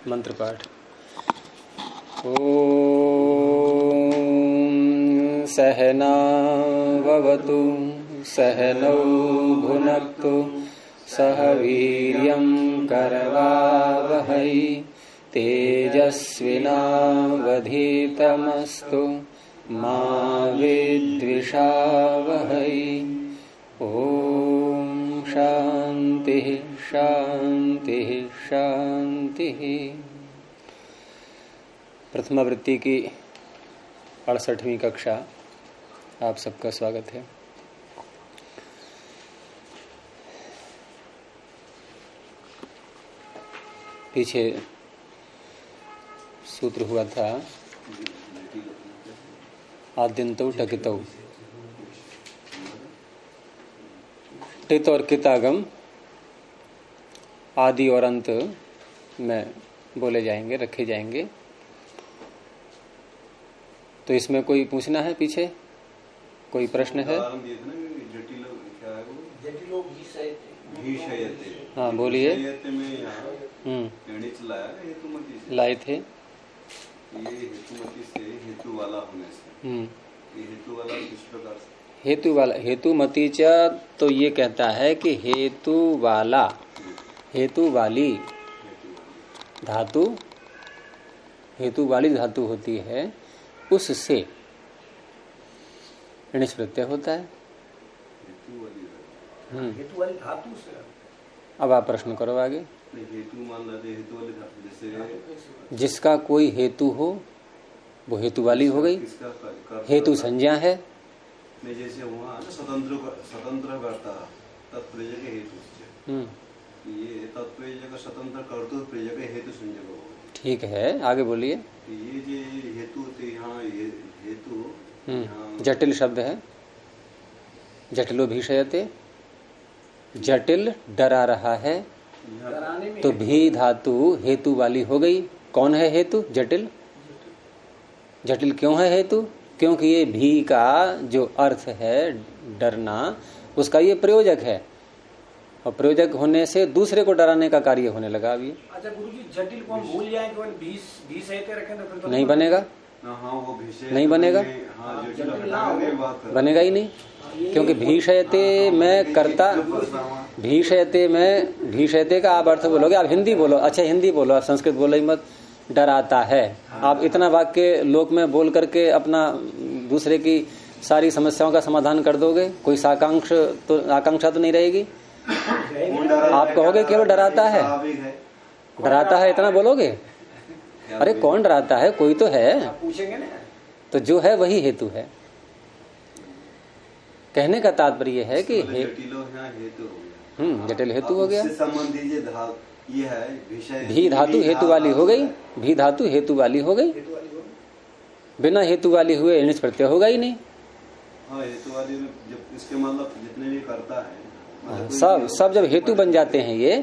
मंत्र पाठ। ओम सहना भवतु सहनौ भुनक्तु सह वीर्यं करवावहै तेजस्विनावधीतमस्तु मा विद्विषावहै। ओम शांति शांति शांति। प्रथमावृत्ति की 68वीं कक्षा आप सबका स्वागत है। पीछे सूत्र हुआ था आद्यंतो टकितो, टित और कितागम आदि और अंत में बोले जाएंगे, रखे जाएंगे। तो इसमें कोई पूछना है? पीछे कोई प्रश्न है? हाँ बोलिए। लाए थे हेतु वाला होने से। हेतु वाला किस प्रकार से? हेतु वाला हेतुमती च तो ये कहता है कि हेतु वाला, हेतु वाली धातु, हेतु वाली धातु होती है, उससे ऋणिश प्रत्यय होता है। हेतु वाली धातु से। अब आप प्रश्न करो आगे। हेतु मान लेते, हेतु वाली धातु जैसे जिसका कोई हेतु हो वो हेतु वाली हो गई। हेतु संज्ञा है। जैसे वहाँ स्वतंत्र करता तत्प्रयोजक हेतु, ये तत्प्रयोजक स्वतंत्र कर्तु प्रयोजक हेतु संज्ञक हो। ठीक है, आगे बोलिए। ये जो हेतु यहाँ हेतु जटिल शब्द है। जटिलो भीषयते, जटिल डरा रहा है, तो भी धातु हेतु वाली हो गई। कौन है हेतु? जटिल। जटिल क्यों है हेतु? क्योंकि ये भी का जो अर्थ है डरना, उसका ये प्रयोजक है, और प्रयोजक होने से दूसरे को डराने का कार्य होने लगा अभी। अच्छा गुरुजी, जटिल को हम भूल जाए केवल भी सहित रखें तो नहीं बनेगा। नहीं बनेगा, बनेगा ही नहीं, क्योंकि भीषयते में कर्ता, भीषयते में भीषयते का आप अर्थ बोलोगे। आप हिंदी बोलो, अच्छा हिंदी बोलो, आप संस्कृत बोलो ही मत। डराता है, आप इतना वाक्य लोक में बोल करके अपना दूसरे की सारी समस्याओं का समाधान कर दोगे। कोई आकांक्षा तो नहीं रहेगी। आप कहोगे केवल डराता है, डराता है इतना बोलोगे। अरे कौन डराता है? कोई तो है, पूछेंगे ना। तो जो है वही हेतु है। कहने का तात्पर्य है कि जटिल हेतु हो गया। ये है भी धातु हेतु वाली हो गई। भी धातु हेतु वाली हो गई। बिना हेतु वाली हुए ऋणिश प्रत्यय होगा ही नहीं। हाँ, हेतु वाली जब इसके मतलब जितने भी करता है, सब जब हेतु बन जाते हैं ये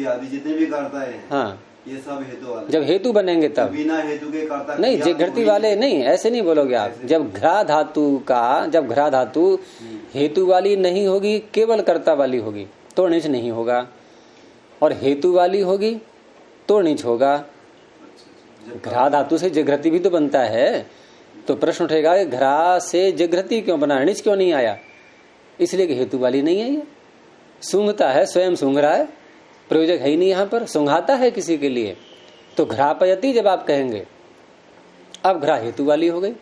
आदि जितने भी करता है, हाँ ये सब हेतु वाले। जब हेतु बनेंगे तब। बिना हेतु के करता नहीं, जिघ्रति वाले नहीं, ऐसे नहीं बोलोगे आप। जब घ्रा धातु का, जब घ्रा धातु हेतु वाली नहीं होगी, केवल कर्ता वाली होगी, तो ऋणिश नहीं होगा। और हेतु वाली होगी तो ऋणिश होगा। घ्रा धातु से जिघ्रति भी तो बनता है। तो प्रश्न उठेगा कि घ्रा से जिघ्रति क्यों बना, ऋणिश क्यों नहीं आया? इसलिए कि हेतु वाली नहीं है। ये सूंघता है, स्वयं सूंघ रहा है, प्रयोजक है ही नहीं यहाँ पर। सूंघाता है किसी के लिए, तो घ्रापयति जब आप कहेंगे, अब घ्रा हेतु वाली हो गई।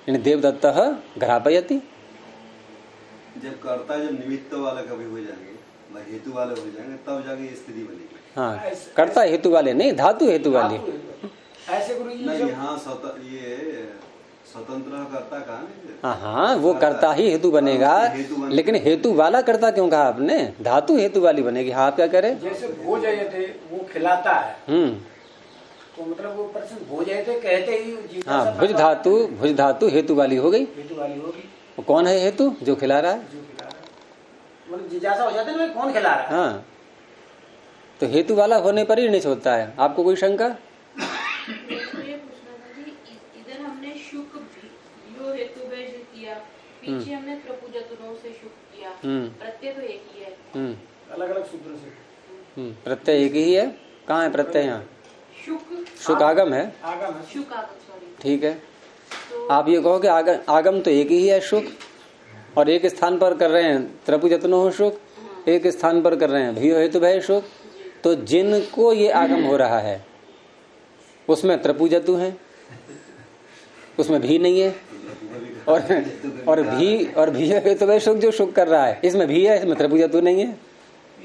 देवदत्त घ्रापयति। जब कर्ता जब निमित्त वाला कभी हो जाएंगे, हेतु वाले हो जाएंगे, तब जाके स्थिति बनेगी। हाँ, कर्ता हेतु वाले नहीं, धातु हेतु वाली। ऐसे गुरु जी यहाँ ये स्वतंत्र कर्ता कहा। हाँ, वो कर्ता ही हेतु बनेगा। लेकिन हेतु वाला कर्ता क्यों कहा आपने? धातु हेतु वाली बनेगी। हाँ, आप क्या करें? जैसे भोजय थे, वो खिलाता है, तो मतलब वो प्रश्न भोजय थे कहते ही। हाँ, भुज धातु हेतु वाली हो गई। हेतु वाली होगी। वो कौन है हेतु? जो खिला रहा है। मतलब जिज्ञासा हो जाता है ना, कौन खिला रहा है। हाँ, तो हेतु वाला होने पर ही ऋणिश होता है। आपको कोई शंका? इधर हमने शुक जो हेतु किया, पीछे हमने प्रपुजतनों से शुक किया, प्रत्यय तो एक ही है। अलग अलग सूत्रों से प्रत्यय एक ही है। कहाँ है प्रत्यय? यहाँ शुक आगम है, शुक आगम, सॉरी। ठीक है। तो आप ये कहो कि आगम तो एक ही है शुक, और एक स्थान पर कर रहे हैं त्रपुजतनो हो शुक, एक स्थान पर कर रहे हैं भियो हेतु भय शुक। तो जिनको ये आगम हो रहा है उसमें त्रपुजतु है, उसमें भी नहीं है, और भी हेतु भय शुक जो शुक कर रहा है इसमें भी है, इसमें त्रपुजतु नहीं है।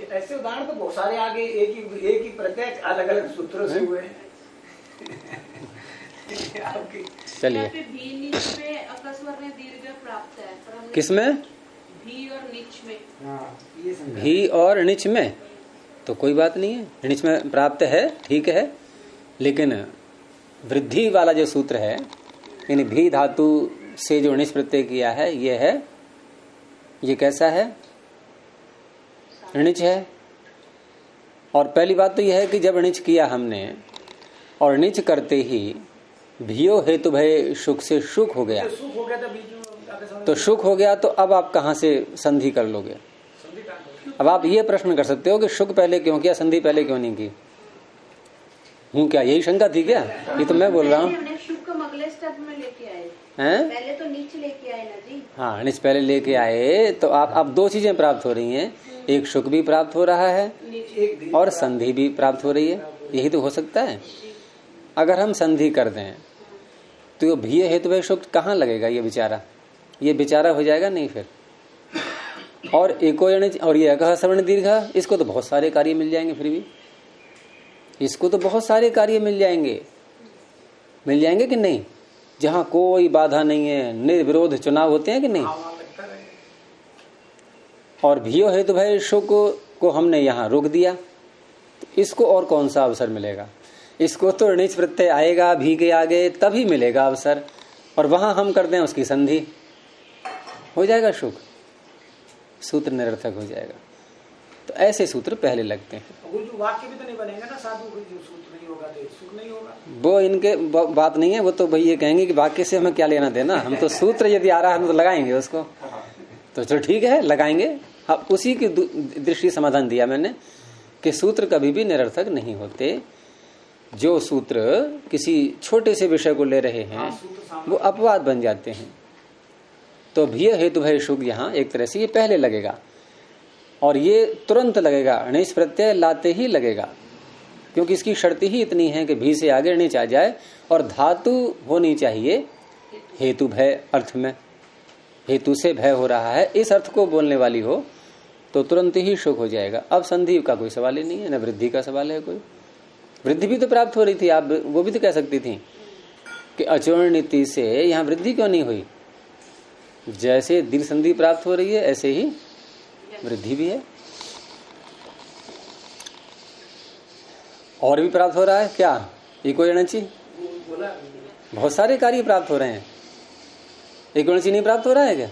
ऐसे उदाहरण तो बहुत सारे आगे एक ही प्रत्यय अलग अलग सूत्रों से हुए हैं। चलिए, यहाँ पे भी नीच में अकस्वर में दीर्घ प्राप्त है, पर हमने किसमें? भी और नीच में। ये समझा। भी और णिच में तो कोई बात नहीं है, णिच में प्राप्त है, ठीक है। लेकिन वृद्धि वाला जो सूत्र है, यानी भी धातु से जो णिच प्रत्यय किया है, ये कैसा है? णिच है। और पहली बात तो यह है कि जब णिच किया हमने और णिच करते ही भियो हेतु भय शुक से शुक हो गया, सुख हो गया था बीच में, तो शुक हो गया, तो अब आप कहां से संधि कर लोगे? अब आप ये प्रश्न कर सकते हो कि शुक पहले क्यों किया, संधि पहले क्यों नहीं की? हूँ क्या, यही शंका थी क्या? ये तो मैं बोल रहा हूँ। हमने शुक को अगले स्टेप में लेके आए हैं? पहले तो नीचे लेके आए ना जी। हाँ, णिच पहले लेके आए तो आप अब दो चीजें प्राप्त हो रही हैं, एक शुक भी प्राप्त हो रहा है और संधि भी प्राप्त हो रही है। यही तो हो सकता है। अगर हम संधि कर दें तो ये भी हेतु भय शुक कहाँ लगेगा? ये बेचारा हो जाएगा नहीं फिर। और एको और ये अकह सवर्ण दीर्घ, इसको तो बहुत सारे कार्य मिल जाएंगे, फिर भी इसको तो बहुत सारे कार्य मिल जाएंगे कि नहीं? जहां कोई बाधा नहीं है, निर्विरोध चुनाव होते हैं कि नहीं? और भियो हेतु भय शुक को हमने यहाँ रोक दिया, तो इसको और कौन सा अवसर मिलेगा? इसको तो णिच प्रत्यय आएगा भी के आगे तभी मिलेगा अवसर, और वहां हम कर दें उसकी संधि, हो जाएगा शुक, सूत्र निरर्थक हो जाएगा। तो ऐसे सूत्र पहले लगते हैं। वो जो वाक्य भी तो नहीं बनेगा ना साधु, जो सूत्र नहीं होगा तो सुख नहीं होगा। वो इनके बात नहीं है, वो तो भाई ये कहेंगे कि वाक्य से हमें क्या लेना देना, हम तो सूत्र यदि आ रहा है हम तो लगाएंगे उसको। तो चलो ठीक है, लगाएंगे। अब उसी की दृष्टि समाधान दिया मैंने कि सूत्र कभी भी निरर्थक नहीं होते। जो सूत्र किसी छोटे से विषय को ले रहे हैं वो अपवाद बन जाते हैं। तो भी हेतु भय शुक यहाँ एक तरह से ये पहले लगेगा, और ये तुरंत लगेगा, णिच प्रत्यय लाते ही लगेगा, क्योंकि इसकी शर्त ही इतनी है कि भी से आगे णिच आ जाए और धातु होनी चाहिए हेतु भय अर्थ में। हेतु से भय हो रहा है इस अर्थ को बोलने वाली हो तो तुरंत ही शुक हो जाएगा। अब संधि का कोई सवाल ही नहीं है, न वृद्धि का सवाल है कोई। वृद्धि भी तो प्राप्त हो रही थी, आप वो भी तो कह सकती थी कि अचूर्ण नीति से यहाँ वृद्धि क्यों नहीं हुई? जैसे दीर्घ संधि प्राप्त हो रही है ऐसे ही वृद्धि भी है। और भी प्राप्त हो रहा है क्या? इको एणची बहुत सारे कार्य प्राप्त हो रहे हैं। इको एणची नहीं प्राप्त हो रहा है क्या?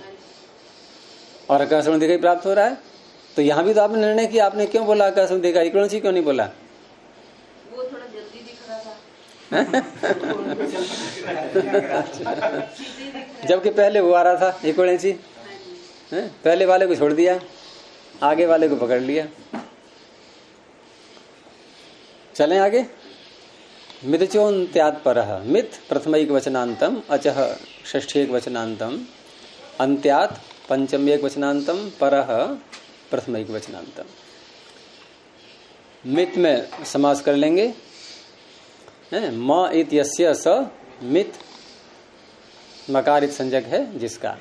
और आकाशवाणी देखा प्राप्त हो रहा है। तो यहाँ भी तो आपने निर्णय किया, आपने क्यों बोला आकाशवाणी देखा, इको एणची क्यों नहीं बोला? वो थोड़ा जल्दी दिख रहा था। जबकि पहले वो आ रहा था इको एणची, पहले वाले को छोड़ दिया, आगे वाले को पकड़ लिया। चलें आगे। मिदचोन्त्यात् परः, मिथ प्रथमैक वचनांतम, अचः षष्ठीक वचनांतम, अन्त्यात् पंचमेक वचनांतम, परः प्रथमैक वचनांतम। मिथ में समास कर लेंगे, म इत यस्य स मिथ, मकारित संज्ञक है जिसका।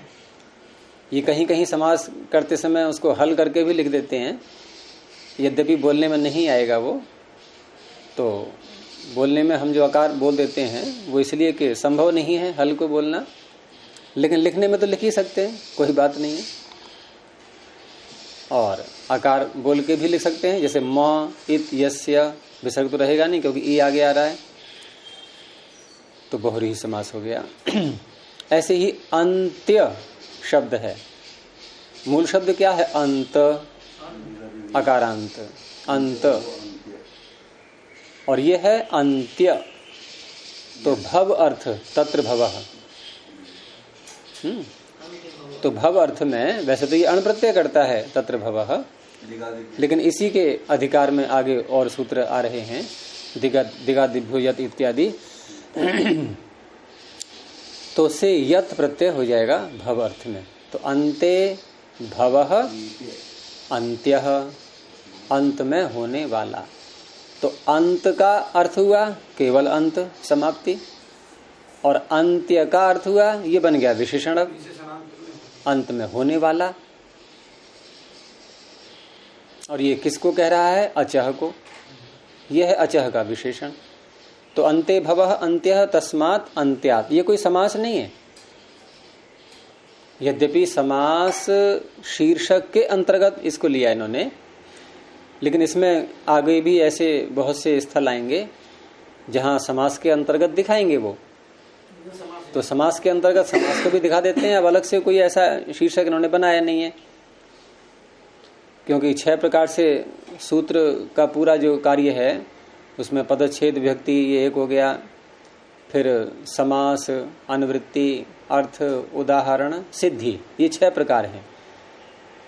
ये कहीं कहीं समास करते समय उसको हल करके भी लिख देते हैं, यद्यपि बोलने में नहीं आएगा वो। तो बोलने में हम जो आकार बोल देते हैं वो इसलिए कि संभव नहीं है हल को बोलना, लेकिन लिखने में तो लिख ही सकते हैं, कोई बात नहीं है। और आकार बोल के भी लिख सकते हैं, जैसे म इत यस्य, विसर्ग तो रहेगा नहीं क्योंकि ई आगे आ रहा है, तो बहुरी समास हो गया। ऐसे ही अंत्य शब्द है, मूल शब्द क्या है? अंत, अकारांत, अंत, और ये है अंत्य। तो भव अर्थ तत्र भवः, तो भव अर्थ में वैसे तो ये अण प्रत्यय करता है तत्र भवः, लेकिन इसी के अधिकार में आगे और सूत्र आ रहे हैं दिगादिभ्यो यत इत्यादि, तो से यत प्रत्यय हो जाएगा भव अर्थ में। तो अन्ते भवः अंत्यः, अंत में होने वाला। तो अंत का अर्थ हुआ केवल अंत, समाप्ति, और अंत्य का अर्थ हुआ ये बन गया विशेषण, अब अंत में होने वाला। और ये किसको कह रहा है? अचह को। यह है अचह का विशेषण। तो अन्ते भवः अंत्यः तस्मात् अन्त्यात्, ये कोई समास नहीं है। यद्यपि समास शीर्षक के अंतर्गत इसको लिया इन्होंने, लेकिन इसमें आगे भी ऐसे बहुत से स्थल आएंगे जहां समास के अंतर्गत दिखाएंगे वो, तो समास के अंतर्गत समास को भी दिखा देते हैं। अब अलग से कोई ऐसा शीर्षक इन्होंने बनाया नहीं है, क्योंकि 6 प्रकार से सूत्र का पूरा जो कार्य है उसमें पदच्छेद विभक्ति ये एक हो गया, फिर समास, अनुवृत्ति, अर्थ, उदाहरण, सिद्धि, ये 6 प्रकार हैं।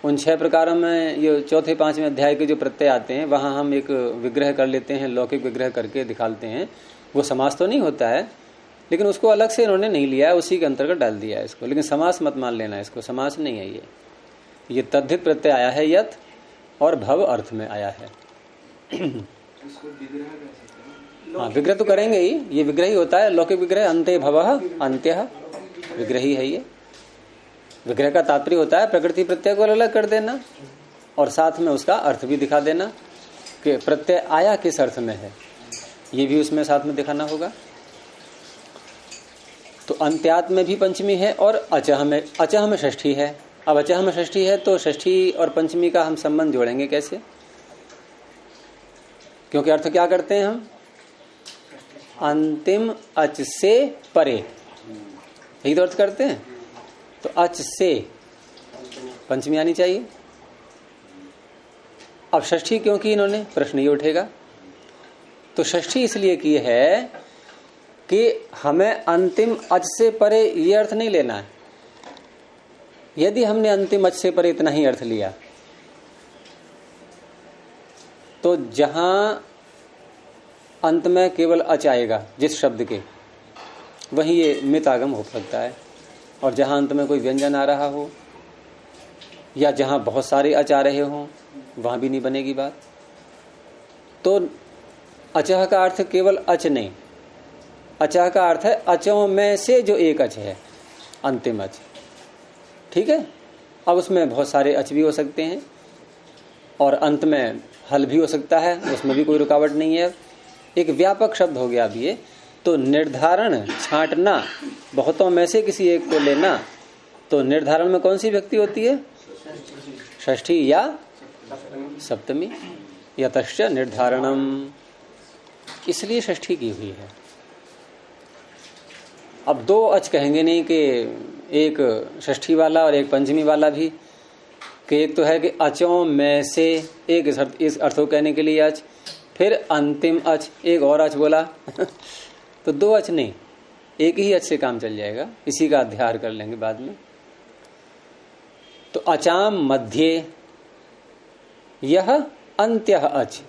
उन 6 प्रकारों में ये चौथे 5वें अध्याय के जो प्रत्यय आते हैं वहां हम एक विग्रह कर लेते हैं, लौकिक विग्रह करके दिखाते हैं। वो समास तो नहीं होता है, लेकिन उसको अलग से इन्होंने नहीं लिया है, उसी के अंतर्गत डाल दिया है इसको। लेकिन समास मत मान लेना, इसको समास नहीं है ये तद्धित प्रत्यय आया है यत, और भव अर्थ में आया है। हाँ, विग्रह तो करेंगे ही, ये विग्रह ही होता है, लौकिक विग्रह। अन्ते भवः अंत्यः विग्रह ही है ये। विग्रह का तात्पर्य होता है प्रकृति प्रत्यय को अलग कर देना और साथ में उसका अर्थ भी दिखा देना कि प्रत्यय आया किस अर्थ में है, ये भी उसमें साथ में दिखाना होगा। तो अंत्यात में भी पंचमी है और अचह में षष्ठी है। अब अचह में षष्ठी है तो षष्ठी और पंचमी का हम संबंध जोड़ेंगे कैसे? क्योंकि अर्थ क्या करते हैं हम? अंतिम अच से परे, यही तो अर्थ करते हैं। तो अच से पंचमी आनी चाहिए। अब षष्ठी क्यों की इन्होंने? प्रश्न ये उठेगा। तो षष्ठी इसलिए की है कि हमें अंतिम अच से परे ये अर्थ नहीं लेना है। यदि हमने अंतिम अच से परे इतना ही अर्थ लिया तो जहां अंत में केवल अच आएगा जिस शब्द के, वहीं ये मित आगम हो सकता है। और जहां अंत में कोई व्यंजन आ रहा हो या जहां बहुत सारे अच आ रहे हों, वहां भी नहीं बनेगी बात। तो अचह का अर्थ केवल अच नहीं, अचह का अर्थ है अचों में से जो एक अच है, अंतिम अच। ठीक है। अब उसमें बहुत सारे अच भी हो सकते हैं और अंत में हल भी हो सकता है, उसमें भी कोई रुकावट नहीं है। एक व्यापक शब्द हो गया अब ये। तो निर्धारण, छांटना, बहुतों में से किसी एक को लेना। तो निर्धारण में कौन सी व्यक्ति होती है? षष्ठी या सप्तमी। यतश्च निर्धारणम, इसलिए षष्ठी की हुई है। अब 2 अच कहेंगे नहीं कि एक षष्ठी वाला और एक पंचमी वाला भी, कि एक तो है कि अचों में से एक, इस अर्थ को कहने के लिए अच, फिर अंतिम अच, एक और अच बोला तो 2 अच नहीं, एक ही अच से काम चल जाएगा। इसी का अध्याय कर लेंगे बाद में। तो अचाम मध्य यह अंत्यः अच,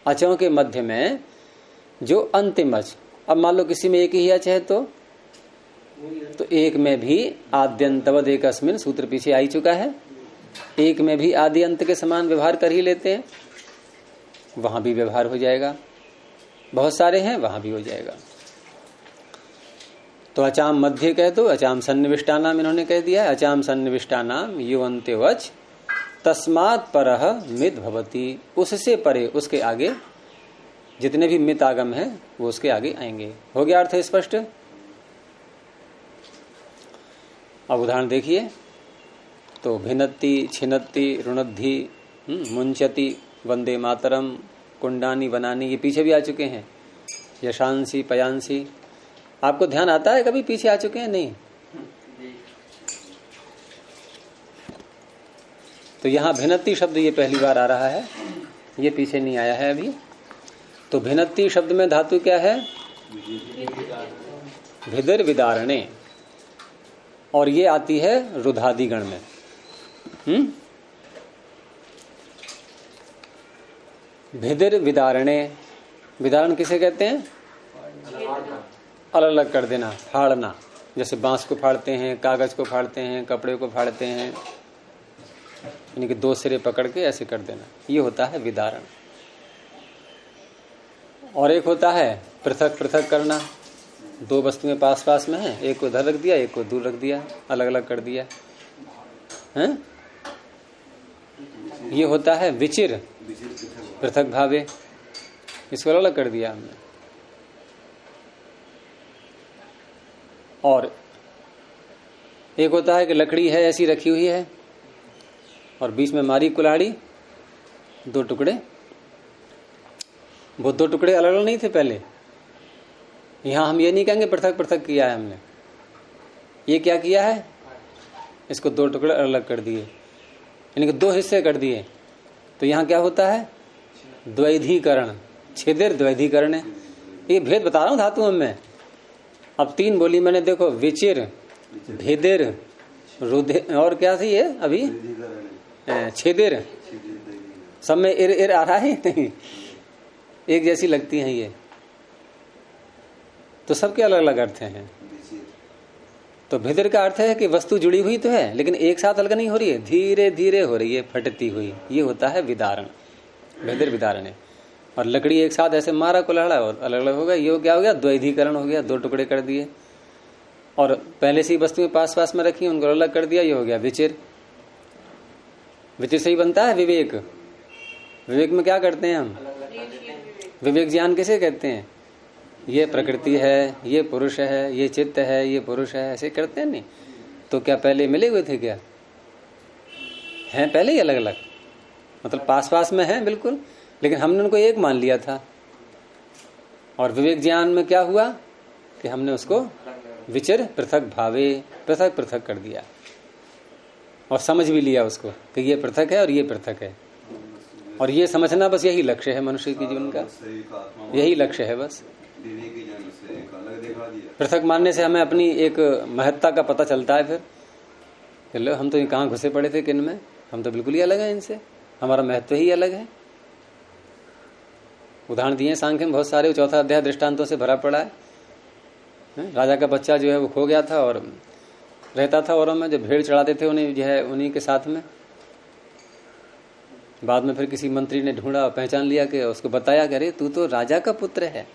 अचों के मध्य में जो अंतिम अच। अब मान लो किसी में एक ही अच है तो एक में भी आद्यंतवद एकस्मिन, सूत्र पीछे आ ही चुका है। एक में भी आदि अंत के समान व्यवहार कर ही लेते हैं, वहां भी व्यवहार हो जाएगा। बहुत सारे हैं, वहां भी हो जाएगा। तो अचाम मध्य कह दो, अचाम सन्निविष्टानाम इन्होंने कह दिया है। अचाम सन्निविष्टानाम युवंत्यवच तस्मात् परः मित भवति, उससे परे, उसके आगे जितने भी मित आगम हैं वो उसके आगे आएंगे। हो गया अर्थ स्पष्ट? अब उदाहरण देखिए। तो भिन्नति, छिन्नति, रुणद्धि, मुंचति, वंदे मातरम, कुंडानी बनानी, ये पीछे भी आ चुके हैं। यशांसी, पयांसी, आपको ध्यान आता है कभी पीछे आ चुके हैं? नहीं। तो यहां भिन्नति शब्द ये पहली बार आ रहा है, ये पीछे नहीं आया है अभी। तो भिन्नति शब्द में धातु क्या है? भिदिर विदारणे, और ये आती है रुधादि गण में। भिदिर विदारणे, विदारण किसे कहते हैं? अलग अलग कर देना, फाड़ना। जैसे बांस को फाड़ते हैं, कागज को फाड़ते हैं, कपड़े को फाड़ते हैं, यानी कि दो सिरे पकड़ के ऐसे कर देना, ये होता है विदारण। और एक होता है पृथक पृथक करना। दो वस्तुएं पास पास में हैं, एक को इधर रख दिया, एक को दूर रख दिया, अलग अलग कर दिया हैं? ये होता है विचिर पृथक भावे, इसको अलग कर दिया हमने। और एक होता है कि लकड़ी है ऐसी रखी हुई है और बीच में मारी कुल्हाड़ी, दो टुकड़े, वो दो टुकड़े अलग अलग नहीं थे पहले। यहां हम ये नहीं कहेंगे पृथक पृथक किया है हमने, ये क्या किया है, इसको दो टुकड़े अलग अलग कर दिए, यानी कि दो हिस्से कर दिए। तो यहां क्या होता है, द्वैधीकरण, छेदिर द्वैधीकरण है। ये भेद बता रहा हूं धातुओं में। अब तीन बोली मैंने, देखो विचिर, भेदिर, रुधिर, और क्या थी ये अभी, छेदिर। सब में इर इर आ रहा है नहीं, एक जैसी लगती हैं ये, तो सबके अलग अलग अर्थ हैं। तो भेदिर का अर्थ है कि वस्तु जुड़ी हुई तो है लेकिन एक साथ अलग नहीं हो रही है, धीरे धीरे हो रही है, फटती हुई, ये होता है विदारण, भेदिर विदारण है। और लकड़ी एक साथ ऐसे मारा कुल्हाड़ा और अलग अलग हो गया, ये क्या हो गया, द्वैधीकरण हो गया, दो टुकड़े कर दिए। और पहले से ही वस्तुएं पास पास में रखी, उनको अलग कर दिया, ये हो गया विचिर। विचिर से ही बनता है विवेक। विवेक में क्या करते हैं हम, विवेक ज्ञान किसे कहते हैं, ये प्रकृति है, ये पुरुष है, ये चित्त है, ये पुरुष है, ऐसे करते हैं नहीं। तो क्या पहले मिले हुए थे, क्या हैं पहले ही अलग अलग, मतलब पास पास में हैं बिल्कुल, लेकिन हमने उनको एक मान लिया था। और विवेक ज्ञान में क्या हुआ कि हमने उसको विचिर पृथक भावे, पृथक पृथक कर दिया और समझ भी लिया उसको कि ये पृथक है और ये पृथक है। और ये समझना बस यही लक्ष्य है मनुष्य के जीवन का, यही लक्ष्य है बस। पृथक मानने से हमें अपनी एक महत्ता का पता चलता है। फिर लो, हम तो कहाँ घुसे पड़े थे किन में, हम तो बिल्कुल ही अलग हैं इनसे, हमारा महत्व ही अलग है। उदाहरण दिए सांख्य में बहुत सारे, चौथा अध्याय दृष्टांतों से भरा पड़ा है। राजा का बच्चा जो है वो खो गया था और रहता था औरों में, जब भेड़ चढ़ाते थे उन्हें जो है उन्हीं के साथ में। बाद में फिर किसी मंत्री ने ढूंढा और पहचान लिया कि उसको बताया कि अरे तू तो राजा का पुत्र है।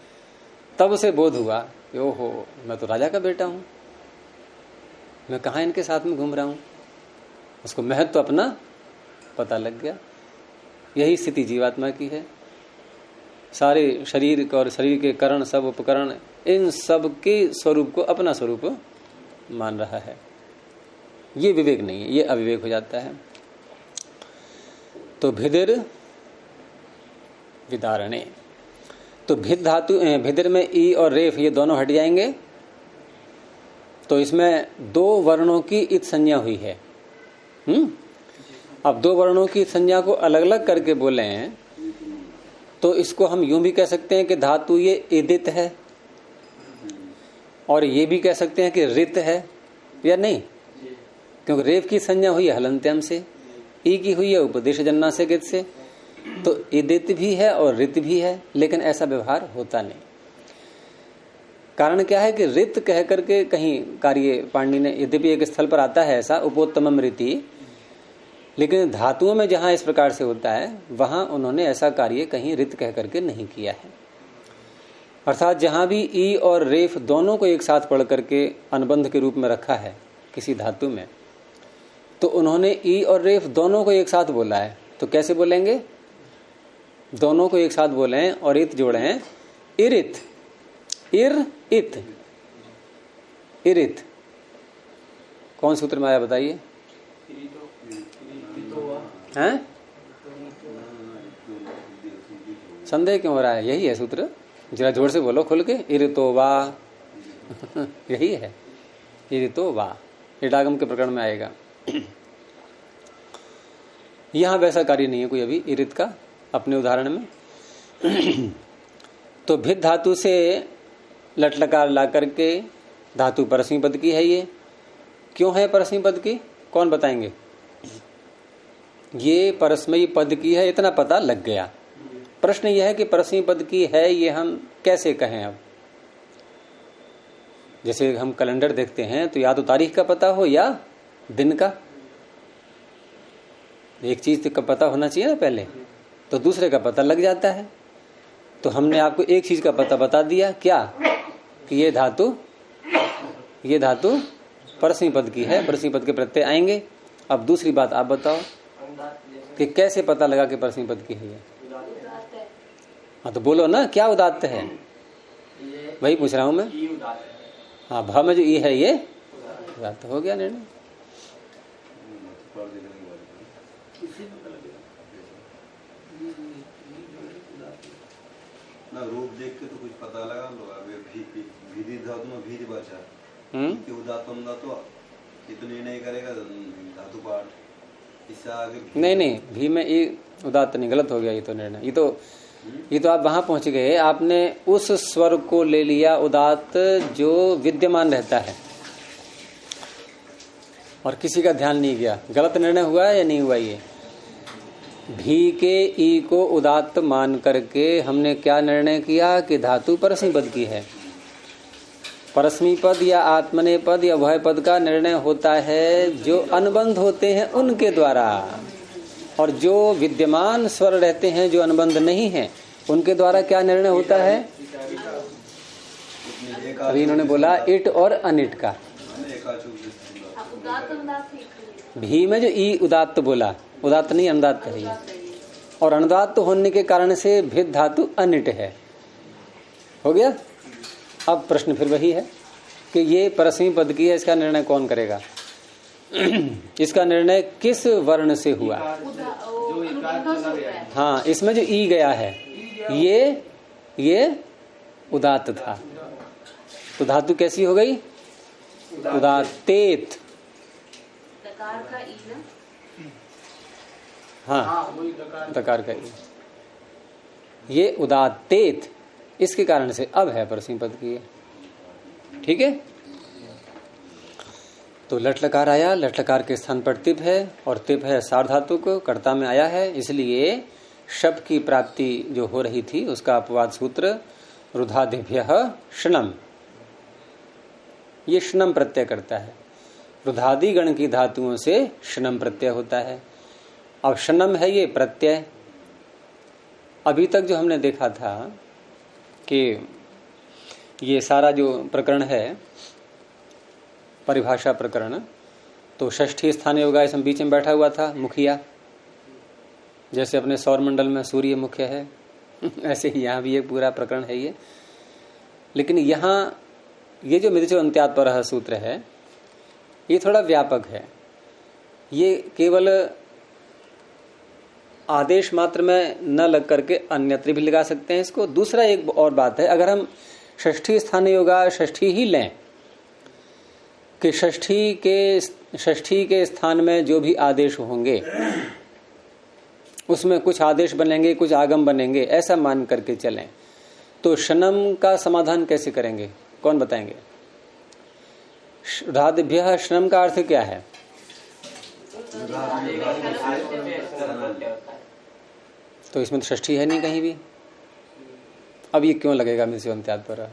तब उसे बोध हुआ, ओहो मैं तो राजा का बेटा हूं, मैं कहाँ इनके साथ में घूम रहा हूं। उसको महत्व अपना पता लग गया। यही स्थिति जीवात्मा की है। सारे शरीर और शरीर के करण, सब उपकरण, इन सब के स्वरूप को अपना स्वरूप मान रहा है। ये विवेक नहीं है, ये अविवेक हो जाता है। तो भिदिर विदारणे, तो भिद धातु, भिदिर में ई और रेफ ये दोनों हट जाएंगे। तो इसमें दो वर्णों की इत संज्ञा हुई है। अब दो वर्णों की संज्ञा को अलग अलग करके बोले हैं तो इसको हम यूं भी कह सकते हैं कि धातु ये इदित है, और ये भी कह सकते हैं कि रित है, या नहीं, क्योंकि रेफ की संज्ञा हुई है हलंत्यम से, ई की हुई है उपदेश जन्ना से गित से। तो इदित भी है और रित भी है, लेकिन ऐसा व्यवहार होता नहीं। कारण क्या है कि रित कह करके कहीं कार्य पाणिनि ने, यद्यपि एक स्थल पर आता है ऐसा उपोत्तमम रीति, लेकिन धातुओं में जहां इस प्रकार से होता है वहां उन्होंने ऐसा कार्य कहीं रित कह करके नहीं किया है। अर्थात जहां भी ई और रेफ दोनों को एक साथ पढ़ करके अनुबंध के रूप में रखा है किसी धातु में, तो उन्होंने ई और रेफ दोनों को एक साथ बोला है। तो कैसे बोलेंगे, दोनों को एक साथ बोले हैं और इत जोड़े हैं, इरित, इर इत, इरित। कौन सूत्र में आया बताइए, हैं? संदेह क्यों हो रहा है, यही है सूत्र, जरा जोर से बोलो खुल के, इरितो वा यही है, इरितो वा, इडागम के प्रकरण में आएगा। यहां वैसा कार्य नहीं है कोई अभी इरित का अपने उदाहरण में। तो भिद धातु से लट लकार ला करके धातु परस्मी पद की है। ये क्यों है परस्मी पद की, कौन बताएंगे? ये परस्मयी पद की है, इतना पता लग गया। प्रश्न यह है कि परस्मी पद की है, ये हम कैसे कहें। अब जैसे हम कैलेंडर देखते हैं तो या तो तारीख का पता हो या दिन का, एक चीज का पता होना चाहिए ना पहले, तो दूसरे का पता लग जाता है। तो हमने आपको एक चीज का पता बता दिया, क्या, कि ये धातु परस्मी पद की है, परस्मी पद के प्रत्यय आएंगे। अब दूसरी बात आप बताओ कि कैसे पता लगा कि परस्मी पद की है ये। हाँ तो बोलो ना, क्या उदात्त है, वही पूछ रहा हूं मैं। हाँ, भा में जो ई है ये उदात्त हो गया निर्णय। ना रूप देख के तो कुछ पता लगा लो। भीधि धातु में भीधि बचा कि उदात्तम धातु इतने नहीं करेगा धातु पाठ, इससे आगे नहीं, भी में ई उदात्त नहीं, गलत हो गया ये तो निर्णय। ये तो आप वहां पहुंच गए, आपने उस स्वर को ले लिया उदात्त जो विद्यमान रहता है और किसी का ध्यान नहीं गया। गलत निर्णय हुआ है या नहीं हुआ। ये भी के ई को उदात्त मान करके हमने क्या निर्णय किया कि धातु परस्मी पद की है। परस्मी पद या आत्मनेय पद या वह पद का निर्णय होता है जो अनुबंध होते हैं उनके द्वारा, और जो विद्यमान स्वर रहते हैं जो अनुबंध नहीं है उनके द्वारा क्या निर्णय होता है। अभी इन्होंने बोला इट और अनिट का। भी में जो ई उदात्त बोला, उदात्त नहीं अनुदात्त है ये, और अनुदात्त होने के कारण से भिद धातु अनिट है। हो गया। अब प्रश्न फिर वही है कि ये परस्मी पद की है, इसका निर्णय कौन करेगा। इसका निर्णय किस वर्ण से हुआ। हाँ, इसमें जो ई गया है ये उदात्त था, तो धातु कैसी हो गई, उदात्तेत। हाँ, दकार का ई, ये उदात्तेत, इसके कारण से अब है परस्मी पद की। ठीक है। तो लट लकार आया, लट लकार के स्थान पर तिप है, और तिप है सार्वधातु को कर्ता में आया है, इसलिए शब्द की प्राप्ति जो हो रही थी उसका अपवाद सूत्र रुधादिभ्यः शनम, ये शनम प्रत्यय करता है। रुधादि गण की धातुओं से शनम प्रत्यय होता है। अब शनम है ये प्रत्यय। अभी तक जो हमने देखा था कि ये सारा जो प्रकरण है परिभाषा प्रकरण, तो षष्ठी स्थान योगा इसमें बीच में बैठा हुआ था मुखिया, जैसे अपने सौर मंडल में सूर्य मुख्य है ऐसे ही यहाँ भी एक पूरा प्रकरण है ये। लेकिन यहाँ ये जो मृचो अंत्यात् परः सूत्र है ये थोड़ा व्यापक है। ये केवल आदेश मात्र में न लग करके अन्यत्र भी लगा सकते हैं इसको। दूसरा एक और बात है, अगर हम षष्ठी स्थान योगा षष्ठी ही लें कि षष्ठी के स्थान में जो भी आदेश होंगे उसमें कुछ आदेश बनेंगे, कुछ आगम बनेंगे, ऐसा मान करके चलें, तो शनम का समाधान कैसे करेंगे, कौन बताएंगे। रुधादिभ्यः शनम का अर्थ क्या है। तो इसमें तो षष्ठी है नहीं कहीं भी। अब ये क्यों लगेगा मृचो अंत्यात् परः,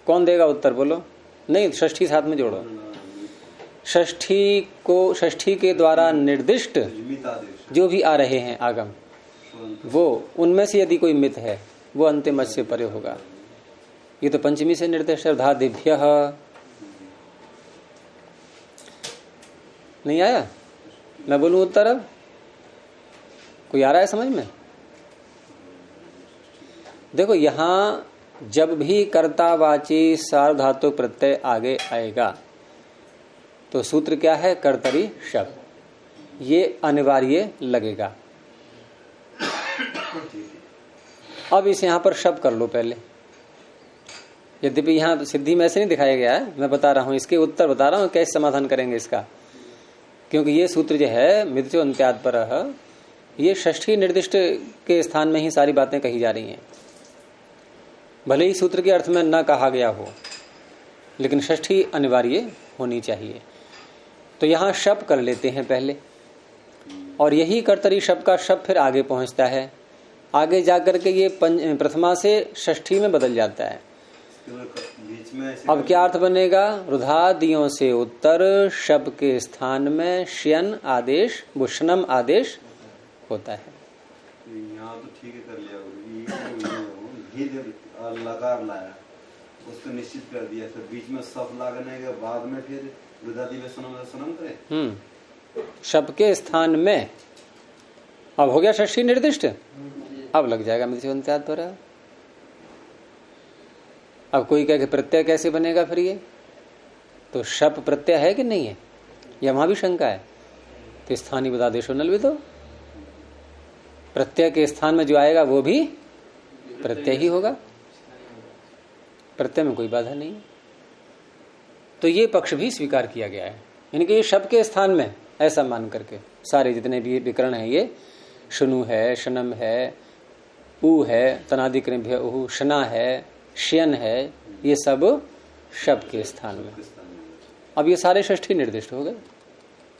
कौन देगा उत्तर, बोलो। नहीं, षष्ठी साथ में जोड़ो। षष्ठी के द्वारा निर्दिष्ट जो भी आ रहे हैं आगम, वो उनमें से यदि कोई मित है वो अंतिम से परे होगा। ये तो पंचमी से निर्दिष्ट है। रुधादिभ्यः नहीं आया, मैं बोलूं उत्तर। अब कोई आ रहा है समझ में। देखो यहां जब भी कर्तावाची सार्वधातुक प्रत्यय आगे आएगा तो सूत्र क्या है, कर्तरी शब्द, ये अनिवार्य लगेगा। अब इसे यहां पर शब्द कर लो पहले। यद्यपि यहां सिद्धि में ऐसे नहीं दिखाया गया है, मैं बता रहा हूं, इसके उत्तर बता रहा हूं कैसे समाधान करेंगे इसका। क्योंकि ये सूत्र जो है मृचो अंत्यात् परः, ये षष्ठी निर्दिष्ट के स्थान में ही सारी बातें कही जा रही हैं। भले ही सूत्र के अर्थ में न कहा गया हो, लेकिन षष्ठी अनिवार्य होनी चाहिए। तो यहां शब्द कर लेते हैं पहले, और यही कर्तरी शब्द का शब्द फिर आगे पहुंचता है। आगे जाकर के ये प्रथमा से षष्ठी में बदल जाता है। बीच में अब क्या अर्थ बनेगा? रुधादियों से उत्तर शब के स्थान में श्यन आदेश, भूषणम आदेश होता है। यहाँ तो ठीक है कर लिया, लकार लाया उसको निश्चित कर दिया, फिर बीच में सब लागने के बाद में फिर रुधादि में सनम करे। शब के स्थान में अब हो गया षष्ठी निर्दिष्ट, अब लग जाएगा मिथ्योन्त्याद द्वारा। अब कोई कहे कि प्रत्यय कैसे बनेगा फिर ये? तो शप प्रत्यय है कि नहीं है, या वहां भी शंका है? तो स्थानीय बदादेशो नलविदो, प्रत्यय के स्थान में जो आएगा वो भी प्रत्यय ही होगा, प्रत्यय में कोई बाधा नहीं। तो ये पक्ष भी स्वीकार किया गया है, यानी कि ये शब के स्थान में ऐसा मान करके सारे जितने भी विकरण है, ये शुनु है, शनम है, ऊ है, तनादिकृभ्य ऊ, शना है, श्यन है, ये सब शब के स्थान में। अब ये सारे षष्ठी निर्दिष्ट हो गए,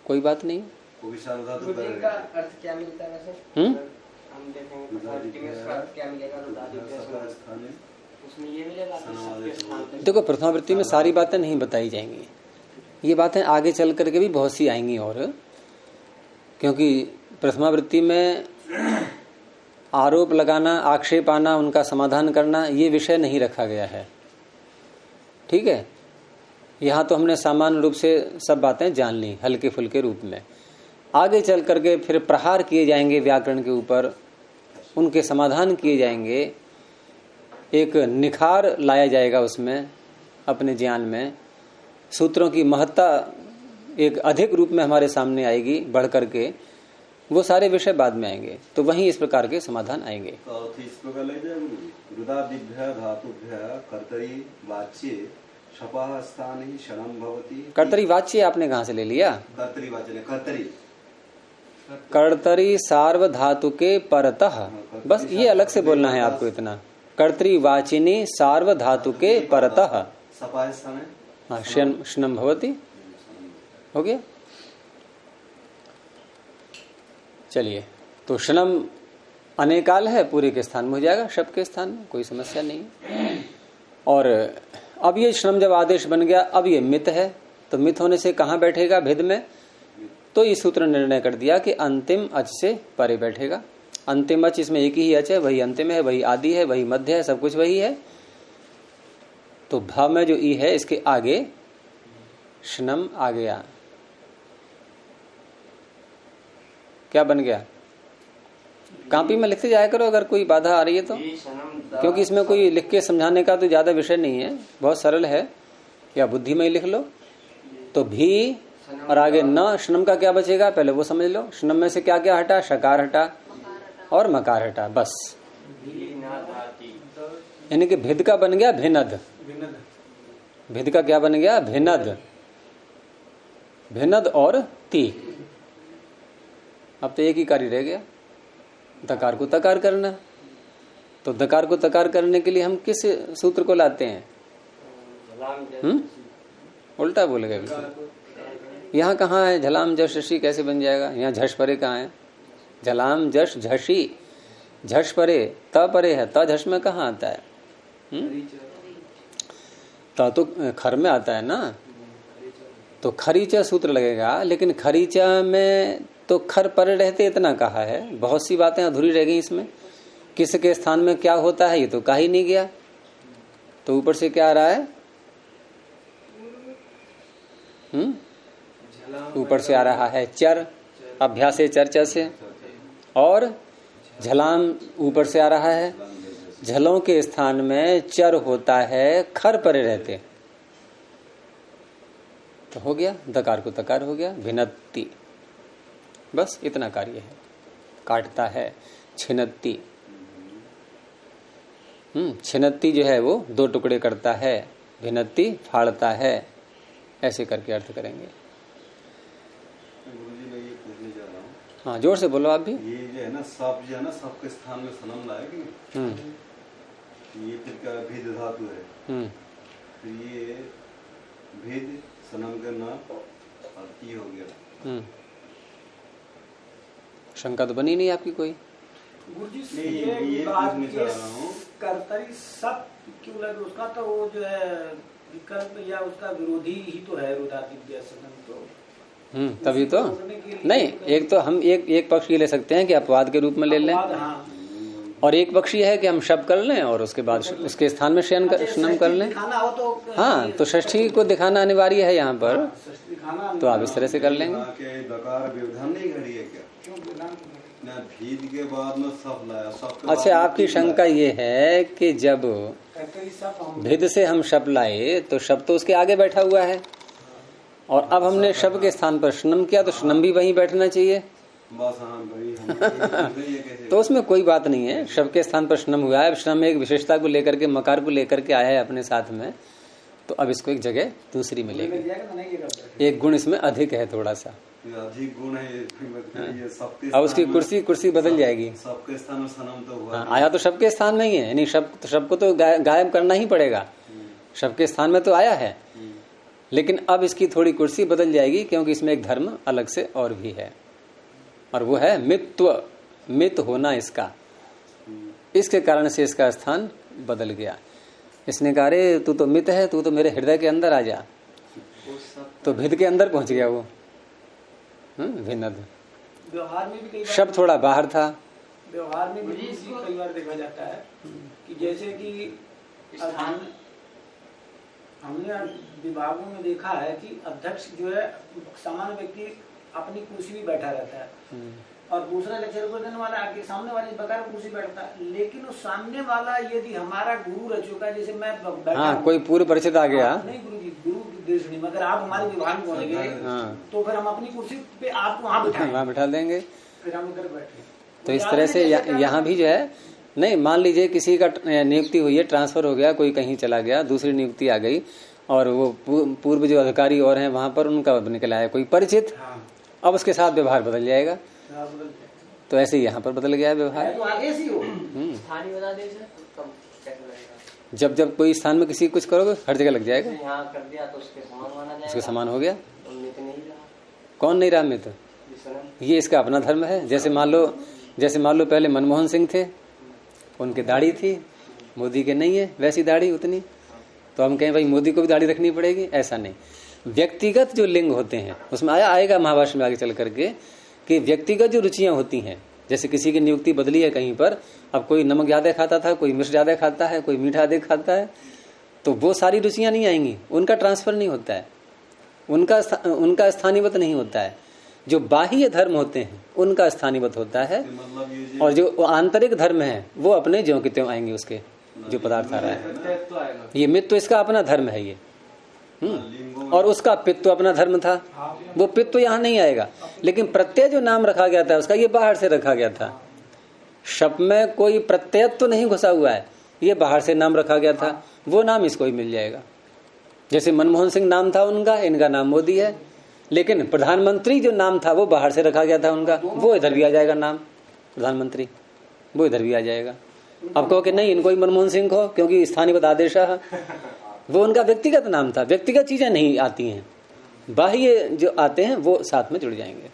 कोई बात नहीं। रुधिर का अर्थ क्या मिलता है वैसे? हम देखेंगे क्या मिलेगा उसमें, ये मिलेगा। देखो प्रथमावृत्ति में सारी बातें नहीं बताई जाएंगी, ये बातें आगे चल करके भी बहुत सी आएंगी, और क्योंकि प्रथमावृत्ति में आरोप लगाना, आक्षेप आना, उनका समाधान करना, ये विषय नहीं रखा गया है। ठीक है, यहाँ तो हमने सामान्य रूप से सब बातें जान ली हल्के फुल्के रूप में। आगे चल करके फिर प्रहार किए जाएंगे व्याकरण के ऊपर, उनके समाधान किए जाएंगे, एक निखार लाया जाएगा उसमें अपने ज्ञान में, सूत्रों की महत्ता एक अधिक रूप में हमारे सामने आएगी बढ़ करके, वो सारे विषय बाद में आएंगे। तो वहीं इस प्रकार के समाधान आएंगे। कर्तरी वाच्य आपने कहाँ से ले लिया? कर्तरी सार्वधातु के परतः, बस ये अलग से बोलना है आपको इतना। कर्तरी वाचिनी सार्वधातु के परतः, हाँ, शनम भवती, हो गया। चलिए, तो शनम अनेकाल है, पूरे के स्थान में हो जाएगा, शब के स्थान में, कोई समस्या नहीं। और अब ये शनम जब आदेश बन गया, अब ये मित है, तो मित होने से कहाँ बैठेगा? भेद में। तो इस सूत्र ने निर्णय कर दिया कि अंतिम अच से परे बैठेगा। अंतिम अच, इसमें एक ही अच है, वही अंतिम है, वही आदि है, वही मध्य है, सब कुछ वही है। तो भाव में जो ई है, इसके आगे शनम आ गया, क्या बन गया? कॉपी में लिखते जाया करो अगर कोई बाधा आ रही है तो, क्योंकि इसमें कोई लिख के समझाने का तो ज्यादा विषय नहीं है, बहुत सरल है। या बुद्धि में ही लिख लो। तो भी और आगे न, शनम का क्या बचेगा पहले वो समझ लो। शनम में से क्या क्या हटा? शकार हटा और मकार हटा, बस। यानी कि भिद का बन गया भिनद। भिद का क्या बन गया? भिनद। भिनद और ती। अब तो एक ही कार्य रह गया, दकार को तकार करना। तो दकार को तकार करने के लिए हम किस सूत्र को लाते हैं? उल्टा बोल गए बिल्कुल। यहाँ कहाँ है झलाम जश झशी, कैसे बन जाएगा? यहाँ झश परे कहाँ है? झलाम जश झशी, झश परे त परे है, त झश में कहाँ आता है? त तो खर में आता है ना, तो खरीचा सूत्र लगेगा। लेकिन खरीचा में तो खर परे रहते इतना कहा है, बहुत सी बातें अधूरी रह गई इसमें। किसके स्थान में क्या होता है ये तो कहा ही नहीं गया। तो ऊपर से क्या आ रहा है? ऊपर से आ रहा है चर, अभ्यास चर्चा से, और झलाम ऊपर से आ रहा है। झलों के स्थान में चर होता है, खर परे रहते, तो हो गया दकार को तकार हो गया, भिन्नति। बस इतना कार्य है। काटता है छिन्नति, छिन्नति जो है वो दो टुकड़े करता है, भिन्नति फाड़ता है, ऐसे करके अर्थ करेंगे। हाँ जोर से बोलो आप भी। ये जो है ना सब जो है ना, सबके स्थान में सनम लाएगी। ये फिर क्या भेद धातु है, तो ये भेद सनम का ना हो गया। शंका तो बनी नहीं आपकी कोई? गुरुजी नहीं, ये ये बात पूछने ये चाह रहा हूँ। कर्तरी सब क्यों लगे, उसका तो वो जो है विकल्प या उसका विरोधी ही तो है रुदादिव्य सदन तो। तभी तो नहीं, एक तो हम एक पक्ष ये ले सकते हैं कि अपवाद के रूप में ले लें, और एक पक्ष ये है कि हम शब कर लें और उसके बाद उसके स्थान में शयन कर लें। हाँ, तो षष्ठी को दिखाना अनिवार्य है यहाँ पर, तो आप इस तरह से कर लेंगे। दकार व्यवधान नहीं घड़ी है क्या? ना भीद के बाद में सब लाया, सब अच्छा, आपकी शंका ये है कि जब भेद से हम शब लाए तो शब तो उसके आगे बैठा हुआ है, और अब हमने शब के स्थान पर शनम किया तो शनम भी वहीं बैठना चाहिए। बस हाँ भाई, तो उसमें कोई बात नहीं है, शब के स्थान पर शनम हुआ है। शनम एक विशेषता को लेकर के, मकार को लेकर के आया है अपने साथ में, तो अब इसको एक जगह दूसरी मिलेगी। एक गुण इसमें अधिक है, थोड़ा सा अधिक गुण है ये सबके। अब उसकी कुर्सी बदल जाएगी। सबके स्थान में सनम तो हुआ। हाँ, आया तो शब के स्थान में ही है, यानी शब को तो गायब करना ही पड़ेगा। शब के स्थान में तो आया है, लेकिन अब इसकी थोड़ी कुर्सी बदल जाएगी, क्योंकि इसमें एक धर्म अलग से और भी है, और वो है मित्व, मित होना इसका। इसके कारण से इसका स्थान बदल गया। इसने कहा रे तू तो मित है, तू तो मेरे हृदय के अंदर आ जा, तो भिद के अंदर पहुंच गया वो। भिन्नद व्यवहार में भी शब्द थोड़ा बाहर था। व्यवहार में भी कई बार देखा जाता है कि जैसे कि हमने विभागों में देखा है कि अध्यक्ष जो है सामान्य व्यक्ति अपनी कुर्सी में बैठा रहता है, और दूसरा लेक्चर को देने वाला आगे सामने वाले बगैर कुर्सी बैठता है, लेकिन उस सामने वाला यदि हमारा गुरु रह चुका, जैसे मैं बैठा, हाँ, कोई पूर्व परिचित आ गया, नहीं गुरु जी, गुरु देश नहीं, मगर आप हमारे विभाग में पहुंचेंगे, तो फिर हम अपनी कुर्सी पे आपको वहाँ बिठा देंगे, फिर हम इधर बैठे। तो इस तरह से यहाँ भी जो है, नहीं मान लीजिए किसी का नियुक्ति हुई है, ट्रांसफर हो गया, कोई कहीं चला गया, दूसरी नियुक्ति आ गई, और वो पूर्व जो अधिकारी और हैं वहां पर उनका निकला है कोई परिचित, अब उसके साथ व्यवहार बदल जाएगा। तो ऐसे ही यहाँ पर बदल गया व्यवहार। जब कोई स्थान में किसी कुछ करोगे हर जगह लग जाएगा, कर दिया तो उसके समान हो गया। कौन नहीं रहा मित्र, ये इसका अपना धर्म है। जैसे मान लो पहले मनमोहन सिंह थे, उनकी दाढ़ी थी, मोदी के नहीं है वैसी दाढ़ी उतनी, तो हम कहें भाई मोदी को भी दाढ़ी रखनी पड़ेगी, ऐसा नहीं। व्यक्तिगत जो लिंग होते हैं उसमें आएगा महाभाष्य में आगे चल करके कि व्यक्तिगत जो रुचियां होती हैं, जैसे किसी की नियुक्ति बदली है कहीं पर, अब कोई नमक ज्यादा खाता था, कोई मिर्च ज्यादा खाता है, कोई मीठा अधिक खाता है, तो वो सारी रुचियां नहीं आएंगी, उनका ट्रांसफर नहीं होता है, उनका स्थानीयवत नहीं होता है। जो बाह्य धर्म होते हैं उनका स्थानीयवत होता है, और जो आंतरिक धर्म है वो अपने ज्यों के त्यों आएंगे, उसके जो पदार्थ आ रहा है। ये मित्व इसका अपना धर्म है ये, और उसका पित्व अपना धर्म था, वो पित्व यहाँ नहीं आएगा। लेकिन प्रत्यय जो नाम रखा गया था उसका, ये बाहर से रखा गया था। शब्द में कोई प्रत्यय तो नहीं घुसा हुआ है, ये बाहर से नाम रखा गया था, वो नाम इसको ही मिल जाएगा। जैसे मनमोहन सिंह नाम था उनका, इनका नाम मोदी है, लेकिन प्रधानमंत्री जो नाम था वो बाहर से रखा गया था उनका, वो इधर भी आ जाएगा नाम प्रधानमंत्री, वो इधर भी आ जाएगा। अब कहो कि नहीं इनको ही मनमोहन सिंह को, क्योंकि स्थानीय आदेश है, वो उनका व्यक्तिगत नाम था। व्यक्तिगत चीजें नहीं आती हैं, बाह्य जो आते हैं वो साथ में जुड़ जाएंगे।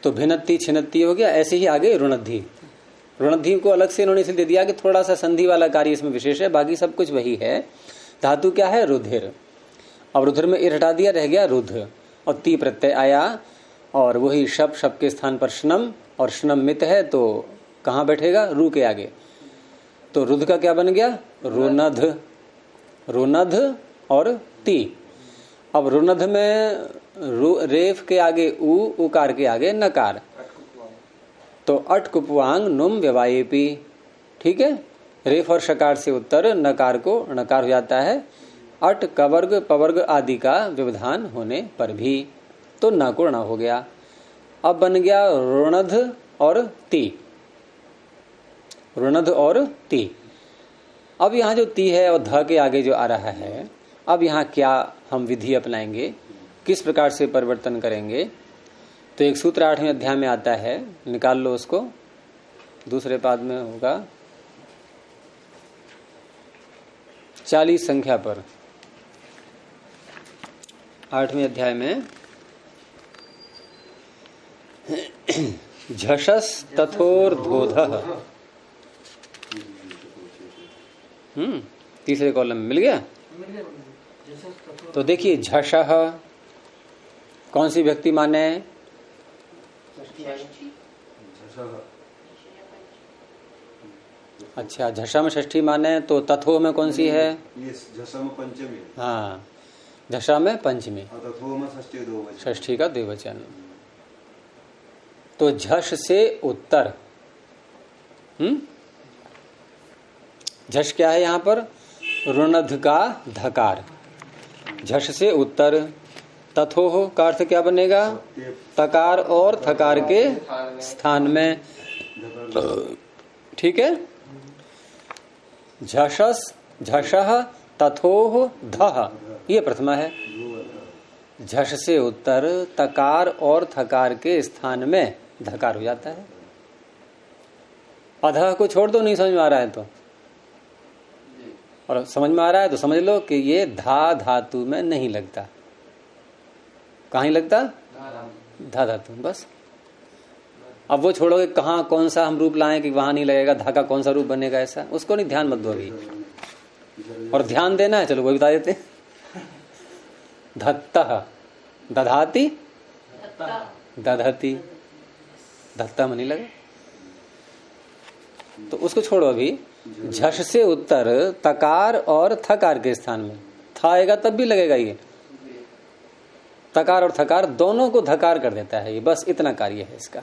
तो भिन्नति छिन्नति हो गया। ऐसे ही आगे ऋणद्धि, ऋणद्धि को अलग से इन्होंने इसलिए दे दिया कि थोड़ा सा संधि वाला कार्य इसमें विशेष है, बाकी सब कुछ वही है। धातु क्या है, रुधिर। अब रुधिर में ईर हटा दिया, रह गया रुध, और ती प्रत्यय आया, और वही शब के स्थान पर शनम, और शनम मित है तो कहाँ बैठेगा, रू के आगे। तो रुध का क्या बन गया, रुनध, रुनध और ती। अब रुनध में रेफ के आगे उ, उकार के आगे नकार, तो अट कुपवांग नुम व्यवायेपी, ठीक है। रेफ और शकार से उत्तर नकार को नकार हो जाता है, अट कवर्ग पवर्ग आदि का व्यवधान होने पर भी, तो न को न हो गया। अब बन गया रुणध और ती, रुणध और ती। अब यहाँ जो ती है और ध के आगे जो आ रहा है, अब यहाँ क्या हम विधि अपनाएंगे, किस प्रकार से परिवर्तन करेंगे। तो एक सूत्र 8वें अध्याय में आता है, निकाल लो उसको, दूसरे पाद में होगा 40 संख्या पर, 8वें अध्याय में झषस तथोर्धोधः। तीसरे कॉलम में मिल गया। तो देखिए झषः कौन सी व्यक्ति माने है? अच्छा, झषा में षष्ठी माने, तो तथो में कौन सी है? ये झषा में पंचमी। हाँ, झषा में पंचमी, तथो में षष्ठी द्विवचन। षष्ठी का द्विवचन। तो झष से उत्तर, झष क्या है यहाँ पर? ऋणध का धकार। झष से उत्तर, तथोह का अर्थ क्या बनेगा? तकार और थकार के स्थान में। ठीक है, झषस झषः तथोह धः, ये प्रथमा है। झष से उत्तर तकार और थकार के स्थान में धकार हो जाता है। अधः को छोड़ दो, नहीं समझ में आ रहा है तो, और समझ में आ रहा है तो समझ लो कि ये धा धातु में नहीं लगता। कहाँ लगता? धा धातु। बस अब वो छोड़ोगे कहाँ कौन सा हम रूप लाएं कि वहां नहीं लगेगा, धा का कौन सा रूप बनेगा, ऐसा उसको नहीं, ध्यान मत दो अभी। और ध्यान देना है, चलो वो बता देते। धत्तः दधाति दधति, धत्ता में नहीं लगा तो उसको छोड़ो अभी। झष से उत्तर तकार और थकार के स्थान में था आएगा तब भी लगेगा। ये तकार और थकार दोनों को धकार कर देता है ये, बस इतना कार्य है इसका।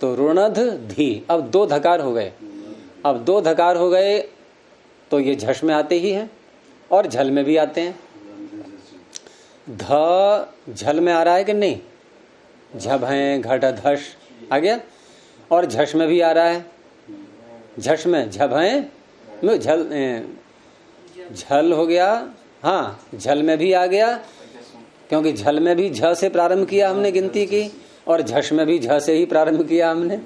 तो ऋणध धी, अब दो धकार हो गए। अब दो धकार हो गए तो ये झष में आते ही हैं और झल में भी आते हैं। ध झल में आ रहा है कि नहीं? झब है, घट धश आ गया। और झष में भी आ रहा है। झष में झब है, झल झल हो गया। हाँ, झल में भी आ गया, क्योंकि झल में भी झ से प्रारंभ किया हमने गिनती की, और झष में भी झ से ही प्रारंभ किया हमने।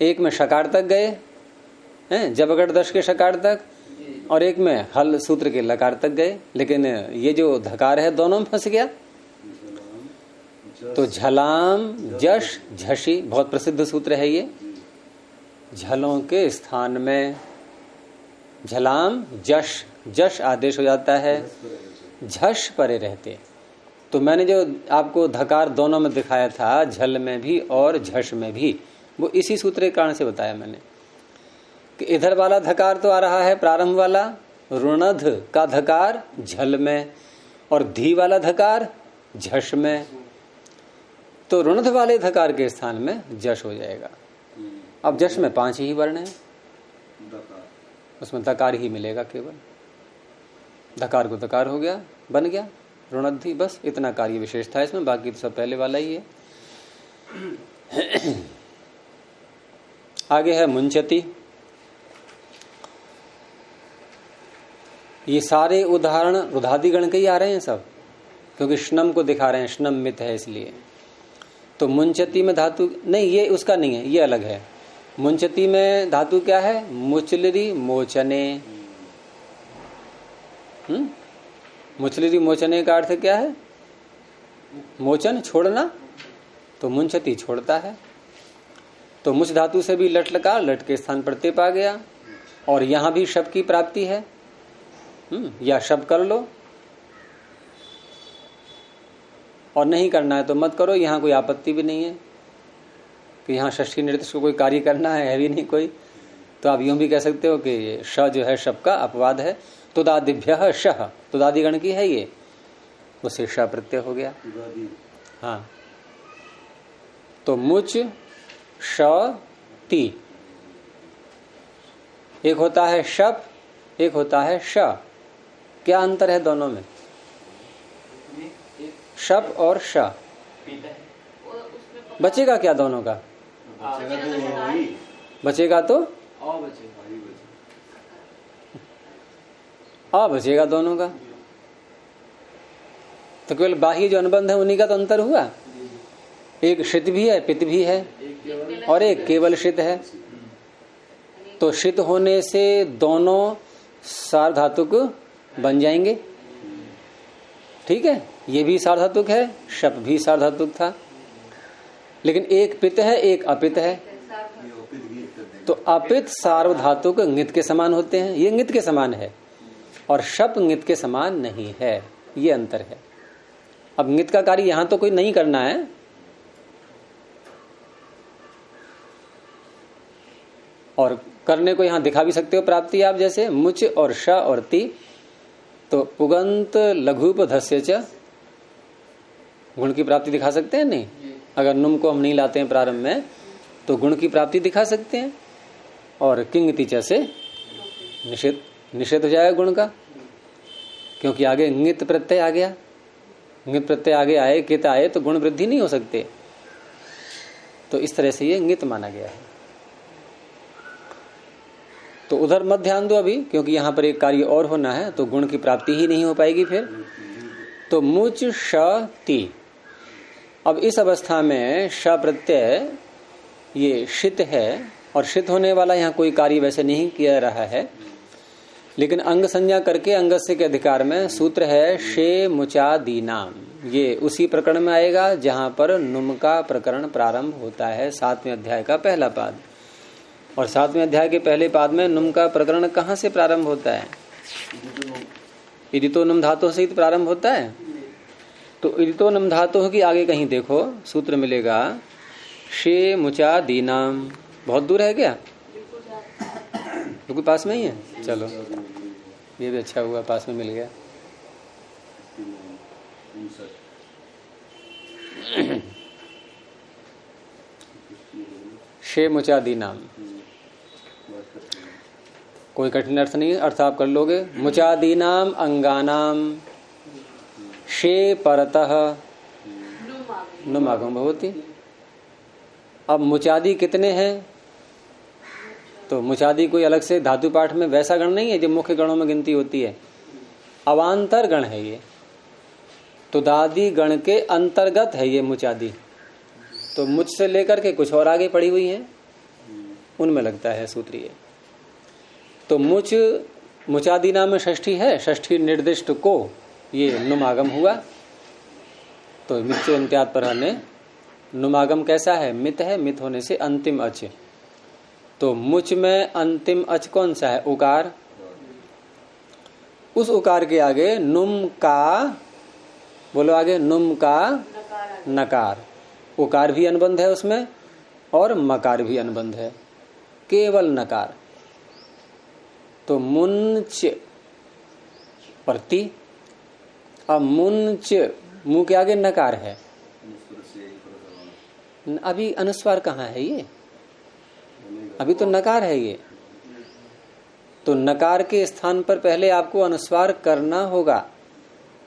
एक में शकार तक गए हैं, जबगढ़ दश के शकार तक, और एक में हल सूत्र के लकार तक गए। लेकिन ये जो धकार है दोनों में फंस गया। तो झलाम जश झशी बहुत प्रसिद्ध सूत्र है ये। झलों के स्थान में झलाम जश, जश आदेश हो जाता है, झश परे रहते। तो मैंने जो आपको धकार दोनों में दिखाया था, झल में भी और झश में भी, वो इसी सूत्र के कारण से बताया मैंने कि इधर वाला धकार तो आ रहा है प्रारंभ वाला, ऋणध का धकार झल में, और धी वाला धकार झश में। तो ऋणध वाले धकार के स्थान में जश हो जाएगा। अब जश में 5 ही वर्ण है, उसमें धकार ही मिलेगा केवल। धकार को धकार हो गया, बन गया ऋणधी। बस इतना कार्य विशेषता है इसमें, बाकी तो सब पहले वाला ही है। आगे है मुंचती। ये सारे उदाहरण रुधादिगण के ही आ रहे हैं सब, क्योंकि श्नम को दिखा रहे हैं, श्नम मित है इसलिए। तो मुंचती में धातु नहीं, ये उसका नहीं है, ये अलग है। मुंचती में धातु क्या है? मुचलरी मोचने। मुचलरी मोचने का अर्थ क्या है? मोचन छोड़ना, तो मुंचती छोड़ता है। तो मुच धातु से भी लट लकार, लट के स्थान पर तेप आ गया, और यहां भी शब्द की प्राप्ति है। या शब्द कर लो, और नहीं करना है तो मत करो, यहां कोई आपत्ति भी नहीं है कि यहाँ षष्ठी निर्देश को कोई कार्य करना है भी नहीं कोई। तो आप यूं भी कह सकते हो कि श जो है शब्द का अपवाद है। तुदादिभ्यः शः, तुदादिगण की है ये, उससे श प्रत्यय हो गया। हाँ, तो मुच श ती, एक होता है शप, एक होता है श। क्या अंतर है दोनों में? शप और श। बचेगा क्या दोनों का? बचेगा तो आ बचेगा दोनों का। तो केवल बाह्य जो अनुबंध है उन्हीं का तो अंतर हुआ। एक शित भी है, पित भी है, और एक केवल शित है। तो शित होने से दोनों सार्वधातुक बन जाएंगे। ठीक है, ये भी सार्वधातुक है, शप भी सार्वधातुक था। लेकिन एक पित है एक अपित है। ये ओपित गीत कर देंगे। तो अपित सार्वधातुक ङित के समान होते हैं, ये ङित के समान है, और शप ङित के समान नहीं है, ये अंतर है। अब ङित का कार्य यहां तो कोई नहीं करना है, और करने को यहां दिखा भी सकते हो प्राप्ति आप, जैसे मुच और श और ति, तो पुगंत लघुप धस्य च गुण की प्राप्ति दिखा सकते हैं नहीं? अगर नुम को हम नहीं लाते हैं प्रारंभ में तो गुण की प्राप्ति दिखा सकते हैं, और किंग च से निषेध हो जाएगा गुण का, क्योंकि आगे ङित प्रत्यय आ गया। ङित प्रत्यय आगे आए, कित आए, तो गुण वृद्धि नहीं हो सकते। तो इस तरह से ये ङित माना गया है। तो उधर मत ध्यान दो अभी, क्योंकि यहां पर एक कार्य और होना है, तो गुण की प्राप्ति ही नहीं हो पाएगी फिर। तो मुच श ति, अब इस अवस्था में श प्रत्यय ये शित है, और शित होने वाला यहाँ कोई कार्य वैसे नहीं किया रहा है, लेकिन अंग संज्ञा करके अंगस्य के अधिकार में सूत्र है शे मुचादी नाम। ये उसी प्रकरण में आएगा जहां पर नुम का प्रकरण प्रारंभ होता है, 7वें अध्याय का पहला पाद। और 7वें अध्याय के पहले पाद में नुम का प्रकरण कहाँ से प्रारंभ होता है? इदितो नुम धातु से प्रारंभ होता है। तो इदितो नुम धातु की आगे कहीं देखो सूत्र मिलेगा शे मुचादी नाम। बहुत दूर है क्या? बिल्कुल पास में ही है। चलो ये भी अच्छा हुआ, पास में मिल गया। शे मुचादी नाम, कोई कठिन अर्थ नहीं, अर्थ आप कर लोगे। मुचादी नाम अंगानाम शे परतः नुमागम भवति। अब मुचादी कितने हैं? तो मुचादी कोई अलग से धातु पाठ में वैसा गण नहीं है जो मुख्य गणों में गिनती होती है, अवान्तर गण है ये। तो दादी गण के अंतर्गत है ये मुचादी। तो मुझ से लेकर के कुछ और आगे पड़ी हुई है, उनमें लगता है सूत्रीय। तो मुचादी नाम में षष्ठी है, षष्ठी निर्दिष्ट को ये नुमागम हुआ। तो मित्य अंत्यात पर ने नुमागम कैसा है? मित है, मित होने से अंतिम अच। तो मुच में अंतिम अच कौन सा है? उकार। उस उकार के आगे नुम का, बोलो आगे, नुम का नकार। उकार भी अनुबंध है उसमें और मकार भी अनुबंध है, केवल नकार। तो मुंच प्रति, अब मुंच मुंह के आगे नकार है, अभी अनुस्वार कहाँ है? ये अभी तो नकार है ये। तो नकार के स्थान पर पहले आपको अनुस्वार करना होगा।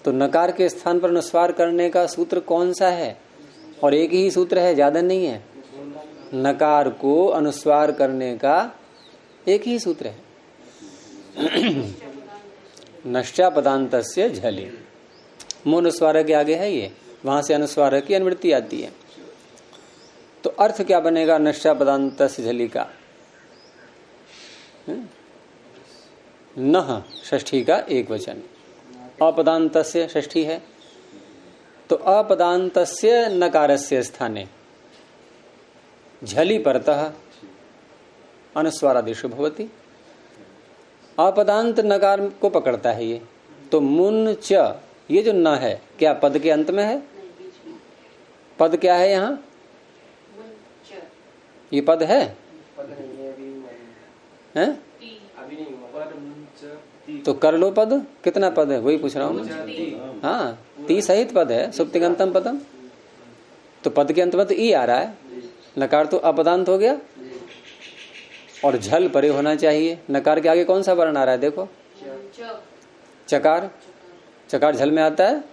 तो नकार के स्थान पर अनुस्वार करने का सूत्र कौन सा है? और एक ही सूत्र है, ज्यादा नहीं है। नकार को अनुस्वार करने का एक ही सूत्र है, नश्चा पदांतस्य झलि। मुंह अनुस्वार के आगे है ये, वहां से अनुस्वार की अनुवृत्ति आती है। तो अर्थ क्या बनेगा नश्चा पदांतस्य झलि का? नह षष्ठी का एक वचन, अपदांतस्य षष्ठी है। तो अपदांतस्य नकारस्य स्थाने झलि परतः अनुस्वारादेशो भवति। अपदांत नकार को पकड़ता है ये। तो मुन च, ये जो न है क्या पद के अंत में है? पद क्या है यहाँ? ये पद है? हैं? तो कर लो पद, कितना पद है वही पूछ रहा हूँ मैं। हाँ, ती सहित पद है, सुप्तिगंतम पदम। तो पद के अंत में तो ई आ रहा है, नकार तो अपदांत हो गया, और झल परे होना चाहिए। नकार के आगे कौन सा वर्ण आ रहा है? देखो, चकार। चकार झल में आता है,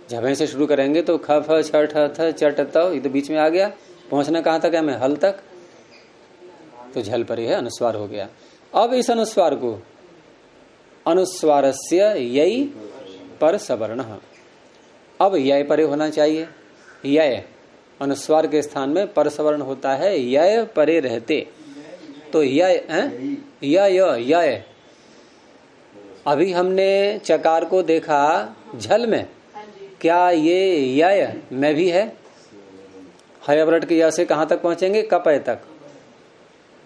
झभे से शुरू करेंगे तो ख फ छ ठ थ चट त, ये तो बीच में आ गया। पहुंचना कहाँ तक है? हमें हल तक। तो झल परे है, अनुस्वार हो गया। अब इस अनुस्वार को अनुस्वारस्य यय पर सवर्ण, अब यय परे होना चाहिए। यय अनुस्वार के स्थान में पर सवर्ण होता है, यय परे रहते। तो यय यय, अभी हमने चकार को देखा झल में, क्या ये यय में भी है? हयवरट के या से कहाँ तक पहुंचेंगे? कपय तक।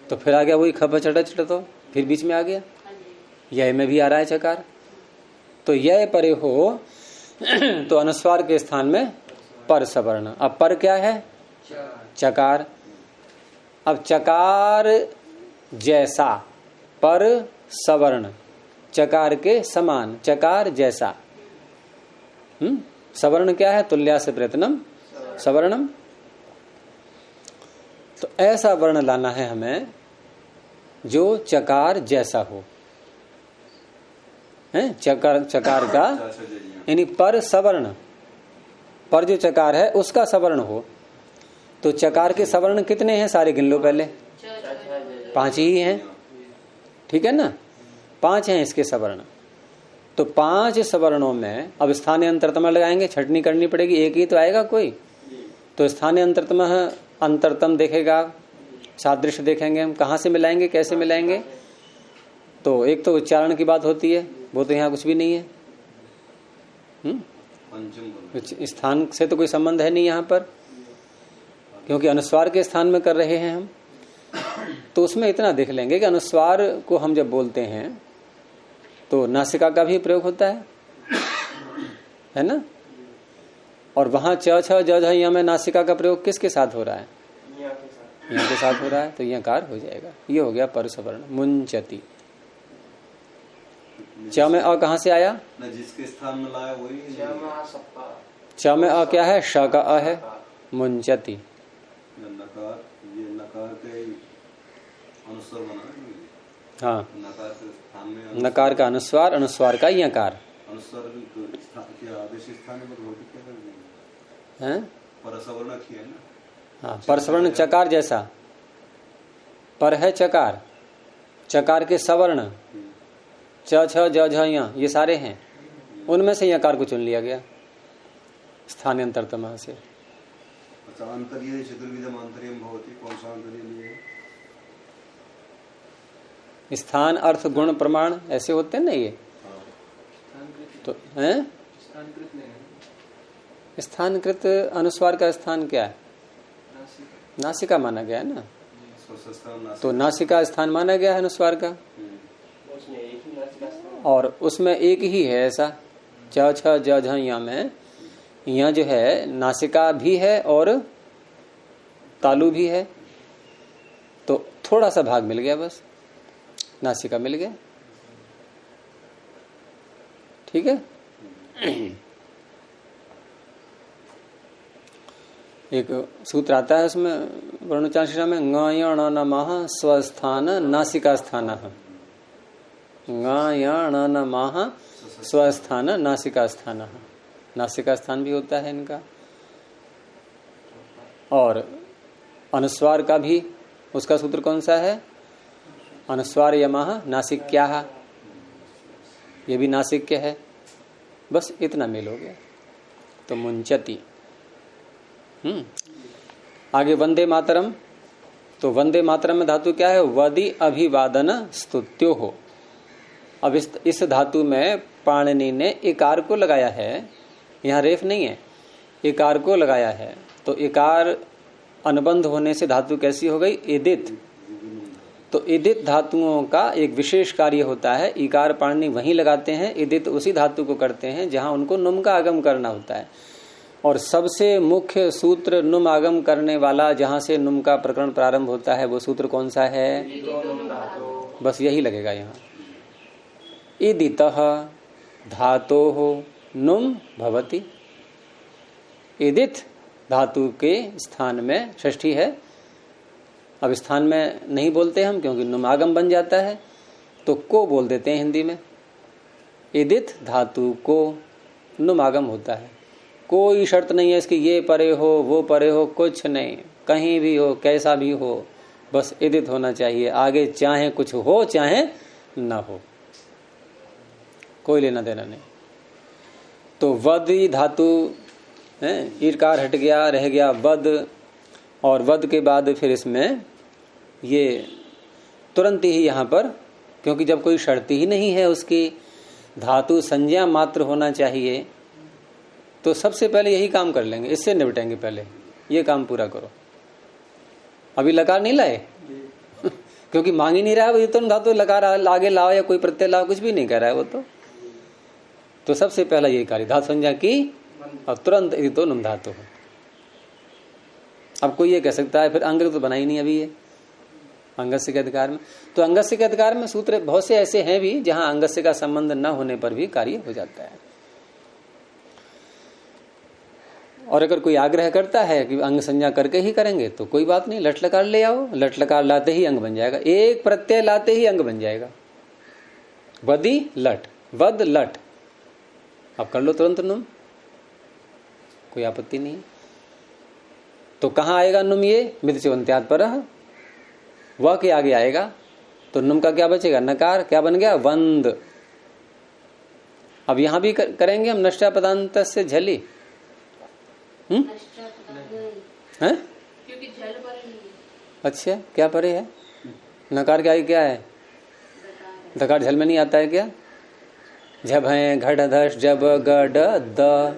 तो फिर आ गया वही खप चट चट, तो फिर बीच में आ गया यह में भी आ रहा है चकार। तो यह परे हो तो अनुस्वार के स्थान में पर सवर्ण। अब पर क्या है? चकार। अब चकार जैसा, पर सवर्ण, चकार के समान, चकार जैसा। सवर्ण क्या है? तुल्यास्य प्रयत्नम सवर्णम। तो ऐसा वर्ण लाना है हमें जो चकार जैसा हो, है चकार का, यानी पर सवर्ण, पर जो चकार है उसका सवर्ण हो। तो चकार के सवर्ण कितने हैं? सारे गिन लो पहले। 5 ही हैं, ठीक है ना? 5 हैं इसके सवर्ण। तो 5 सवर्णों में अब स्थानीय अंतरतम लगाएंगे, छटनी करनी पड़ेगी, एक ही तो आएगा कोई। तो स्थानीय अंतरतम अंतरतम देखेगा, सादृश्य देखेंगे हम, कहाँ से मिलाएंगे, कैसे मिलाएंगे? तो एक तो उच्चारण की बात होती है, वो तो यहाँ कुछ भी नहीं है। स्थान से तो कोई संबंध है नहीं यहाँ पर, क्योंकि अनुस्वार के स्थान में कर रहे हैं हम। तो उसमें इतना देख लेंगे कि अनुस्वार को हम जब बोलते हैं तो नासिका का भी प्रयोग होता है ना? और वहां च छ ज झ य में नासिका का प्रयोग किसके साथ हो रहा है? यहाँ के साथ हो रहा है, तो यहाँ कार हो जाएगा। ये हो गया परसवर्ण। मुंचति। च में अ कहाँ से आया? जिसके स्थान में लाया वही। च में अ क्या है? श का अ है। मुंचति। नकार, ये नकार के अनुस्वार बना। हाँ, नकार के स्थान में नकार का अनुस्वार, अनुस्वार का यकार। अनुस्वार के आदेश स्थान में क्या कर देंगे? हैं? परसवर्ण किया ना। हाँ, परसवर्ण चकार जैसा। पर है चकार, चकार के सवर्ण च छ ज झ य, ये सारे हैं, उनमें से यकार को चुन लिया गया स्थानांतरतम से। अच्छा, अंतर्य चतुर्विधम अंतर्यम भवति, कौन सा अंतर्य लिए? स्थान, अर्थ, गुण, प्रमाण ऐसे होते हैं ना ये। तो हैं? स्थानकृत अनुस्वार का स्थान क्या है? नासिका माना गया है ना। तो नासिका स्थान माना गया है अनुस्वार का, और उसमें एक ही है ऐसा। च छ ज झ य में यहाँ जो है नासिका भी है और तालु भी है। तो थोड़ा सा भाग मिल गया, बस नासिका मिल गया, ठीक है। एक सूत्र आता है उसमें वर्णोच्चारण में, ङ नमः स्वस्थान नासिका स्थान, ङ नमः स्वस्थान नासिका स्थान, नासिका स्थान भी होता है इनका। और अनुस्वार का भी उसका सूत्र कौन सा है? अनुस्वार यमः नासिक्याः, ये भी नासिक्य है। बस इतना मेल हो गया। तो मुंचति। आगे वंदे मातरम। तो वंदे मातरम में धातु क्या है? वदि अभिवादन स्तुत्यो हो। अब इस धातु में पाणिनि ने इकार को लगाया है, यहाँ रेफ नहीं है, इकार को लगाया है। तो इकार अनुबंध होने से धातु कैसी हो गई? इदित। तो इदित धातुओं का एक विशेष कार्य होता है, इकार पाणिनि वहीं लगाते हैं, इदित उसी धातु को करते हैं जहां उनको नुम का आगम करना होता है। और सबसे मुख्य सूत्र नुम आगम करने वाला, जहां से नुम का प्रकरण प्रारंभ होता है, वो सूत्र कौन सा है? बस यही लगेगा यहाँ। इदितः धातोः नुम भवति। इदित धातु के स्थान में षष्ठी है। अब स्थान में नहीं बोलते हम क्योंकि नुमागम बन जाता है, तो को बोल देते हैं हिंदी में। इदित धातु को नुमागम होता है। कोई शर्त नहीं है इसकी, ये परे हो वो परे हो, कुछ नहीं, कहीं भी हो कैसा भी हो, बस इदित होना चाहिए। आगे चाहे कुछ हो चाहे ना हो, कोई लेना देना नहीं। तो वद धातु है, ईरकार हट गया, रह गया वद। और वद के बाद फिर इसमें ये तुरंत ही यहाँ पर, क्योंकि जब कोई शर्त ही नहीं है उसकी, धातु संज्ञा मात्र होना चाहिए, तो सबसे पहले यही काम कर लेंगे, इससे निपटेंगे पहले। ये काम पूरा करो। अभी लकार नहीं लाए क्योंकि मांग ही नहीं रहा है, ये तो धातु लकार आगे लाओ या कोई प्रत्यय लाओ, कुछ भी नहीं कर रहा है वो तो सबसे पहला यही कार्य धातु संज्ञा की और तुरंत ये तो नुम धातु है। अब कोई ये कह सकता है फिर अंग तो बना ही नहीं अभी ये अंगस्य के अधिकार में, तो अंगस्य के अधिकार में सूत्र बहुत से ऐसे हैं भी जहां अंगस्य का संबंध न होने पर भी कार्य हो जाता है। और अगर कोई आग्रह करता है कि अंग संज्ञा करके ही करेंगे तो कोई बात नहीं, लट लकार ले आओ, लट लकार लाते ही अंग बन जाएगा, एक प्रत्यय लाते ही अंग बन जाएगा। वदी लट, वद लट, अब कर लो तुरंत नुम, कोई आपत्ति नहीं। तो कहां आएगा नुम? ये मिदचवंत्यात् परः, वह के आगे आएगा तो नुम का क्या बचेगा? नकार, क्या बन गया? वंद। अब यहां भी करेंगे हम नष्टा पदांत से झली, है? क्योंकि झल परे नहीं है। अच्छा, क्या परे है? नकार के आगे क्या है? दकार झल में नहीं आता है क्या? झब है, घट धस, जब गड द,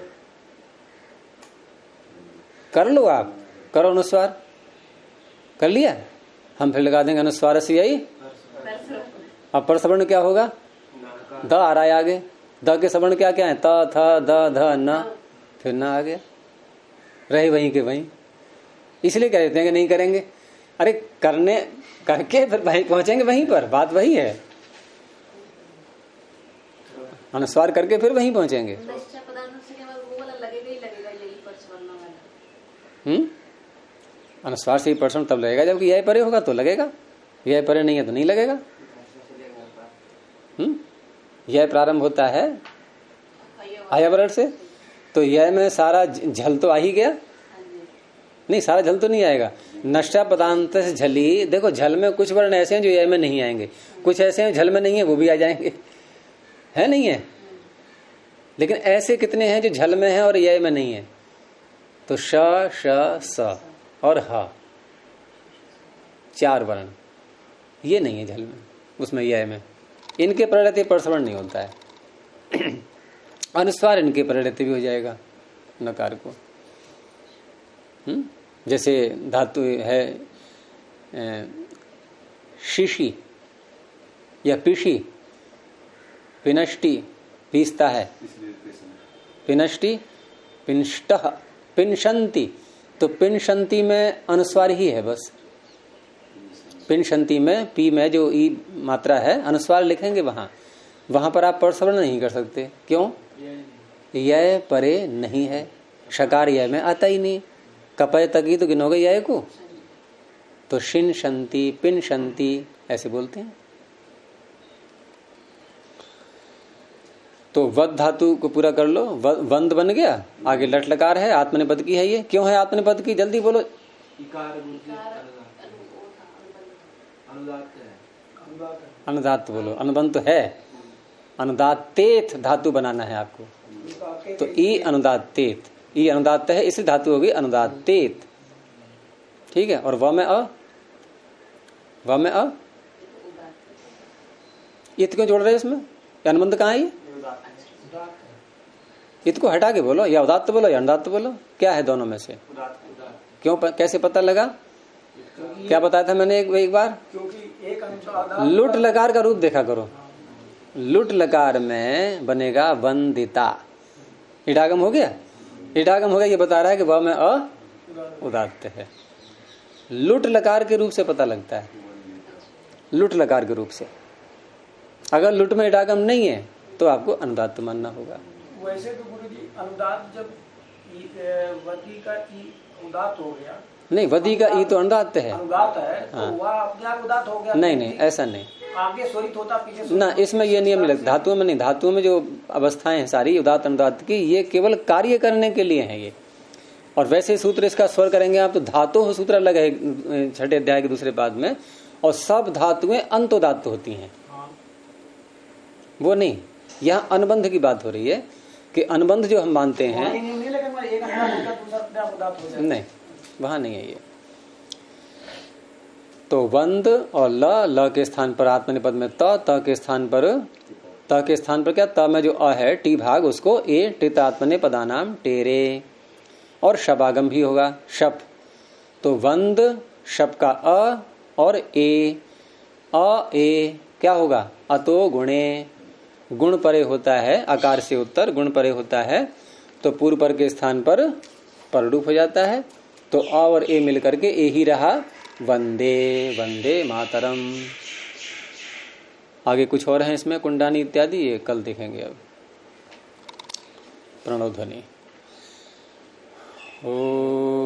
कर लो आप, करो अनुस्वार, कर लिया, हम फिर लगा देंगे अनुस्वार से यही। अब पर सवर्ण क्या होगा? द आ रहा है आगे, द के सवर्ण क्या क्या है? त, थ, द, ध, न, फिर न आ गया, रहे वहीं के वहीं। इसलिए कह देते हैं कि नहीं करेंगे, अरे करने करके फिर वहीं पहुंचेंगे, वहीं पर बात वही है, अनुस्वार करके फिर वहीं पहुंचेंगे। अनुस्वार से ही परसों तब लगेगा जबकि यह परे होगा तो लगेगा, यह परे नहीं है तो नहीं लगेगा। यह प्रारंभ होता है आयावरण से, तो यह में सारा झल तो आ ही गया, नहीं सारा झल तो नहीं आएगा। नष्टा पदांत से झली, देखो झल में कुछ वर्ण ऐसे हैं जो यह में नहीं आएंगे, कुछ ऐसे हैं झल में नहीं है वो भी आ जाएंगे, है नहीं है? लेकिन ऐसे कितने हैं जो झल में है और यह में नहीं है? तो श, श, स और ह, चार वर्ण, ये नहीं है झल में, उसमें यह में, इनके परिणति परसवर्ण नहीं होता है। अनुस्वार इनके परिणति भी हो जाएगा नकार को। जैसे धातु है शीशी या पिशी, पिनष्टि, पीसता है, पिनष्टि, पिनष्टः, पिनशंति, तो पिनशंति में अनुस्वार ही है बस। पिनशंति में पी में जो ई मात्रा है अनुस्वार लिखेंगे वहां पर आप परसवर्ण नहीं कर सकते। क्यों? यह परे नहीं है, शकार यह में आता ही नहीं, कपय तक ही तो गिनोगे यह को, तो शिन शंति, पिन शंति ऐसे बोलते हैं। तो वद धातु को पूरा कर लो, वंद बन गया, आगे लट लकार है, आत्मनेपद की है। ये क्यों है आत्मनेपद की? जल्दी बोलो। अनुदात बोलो, अनुबंध तो है, अनुदातेत धातु बनाना है आपको, तो ई अनुदातेत, ई अनुदात है इसलिए धातु होगी अनुदातेत, ठीक है। और व में अ, व में अ, इत क्यों जोड़ रहे इसमें? अनुबंध कहाँ है? इत को हटा के बोलो, या उदात्त बोलो या अनुदात्त बोलो, क्या है दोनों में से? क्यों, कैसे पता लगा? क्या बताया था मैंने एक बार? लुट लकार का रूप देखा करो, लुट लकार में बनेगा वंदिता, इडागम हो गया, इडागम हो गया, ये बता रहा है कि वह में अ उदात्त है। लुट लकार के रूप से पता लगता है, लुट लकार के रूप से। अगर लुट में इडागम नहीं है तो आपको अनुदात्त मानना होगा। वैसे तो गुरु जी अनुदात जब वदी का ई उदात हो गया, नहीं वदी का ई तो अनुदात है, अनुदात है तो हाँ। वह अपने आप उदात हो गया। नहीं नहीं ऐसा नहीं, आगे स्वरित होता पीछे ना, इसमें ये नियम नहीं लगता। धातुओं में नहीं, धातुओं में जो अवस्थाएं हैं सारी उदात अनुदात की, ये केवल कार्य करने के लिए है ये। और वैसे सूत्र इसका स्वर करेंगे आप तो धातु सूत्र अलग है छठे अध्याय के दूसरे पाद में, और सब धातुएं अंतोदात्त होती हैं, वो नहीं। यहाँ अनुबंध की बात हो रही है कि अनुबंध जो हम मानते हैं, नहीं वहां नहीं है ये। तो वंद और ल के स्थान पर आत्मनिपद में त के स्थान पर, त के स्थान पर क्या? त में जो अ है टी भाग, उसको ए टित आत्मनेपदानाम टेरे। और शबागम भी होगा, शप। तो वंद शप का अ और ए, अ ए क्या होगा, अतो गुणे, गुण परे होता है, आकार से उत्तर गुण परे होता है, तो पूर्व पर के स्थान पर परडूप हो जाता है। तो अ और ए मिलकर के ए ही रहा, वंदे वंदे मातरम। आगे कुछ और है इसमें, कुंडानी इत्यादि, ये कल देखेंगे। अब प्रणव ध्वनि। ओ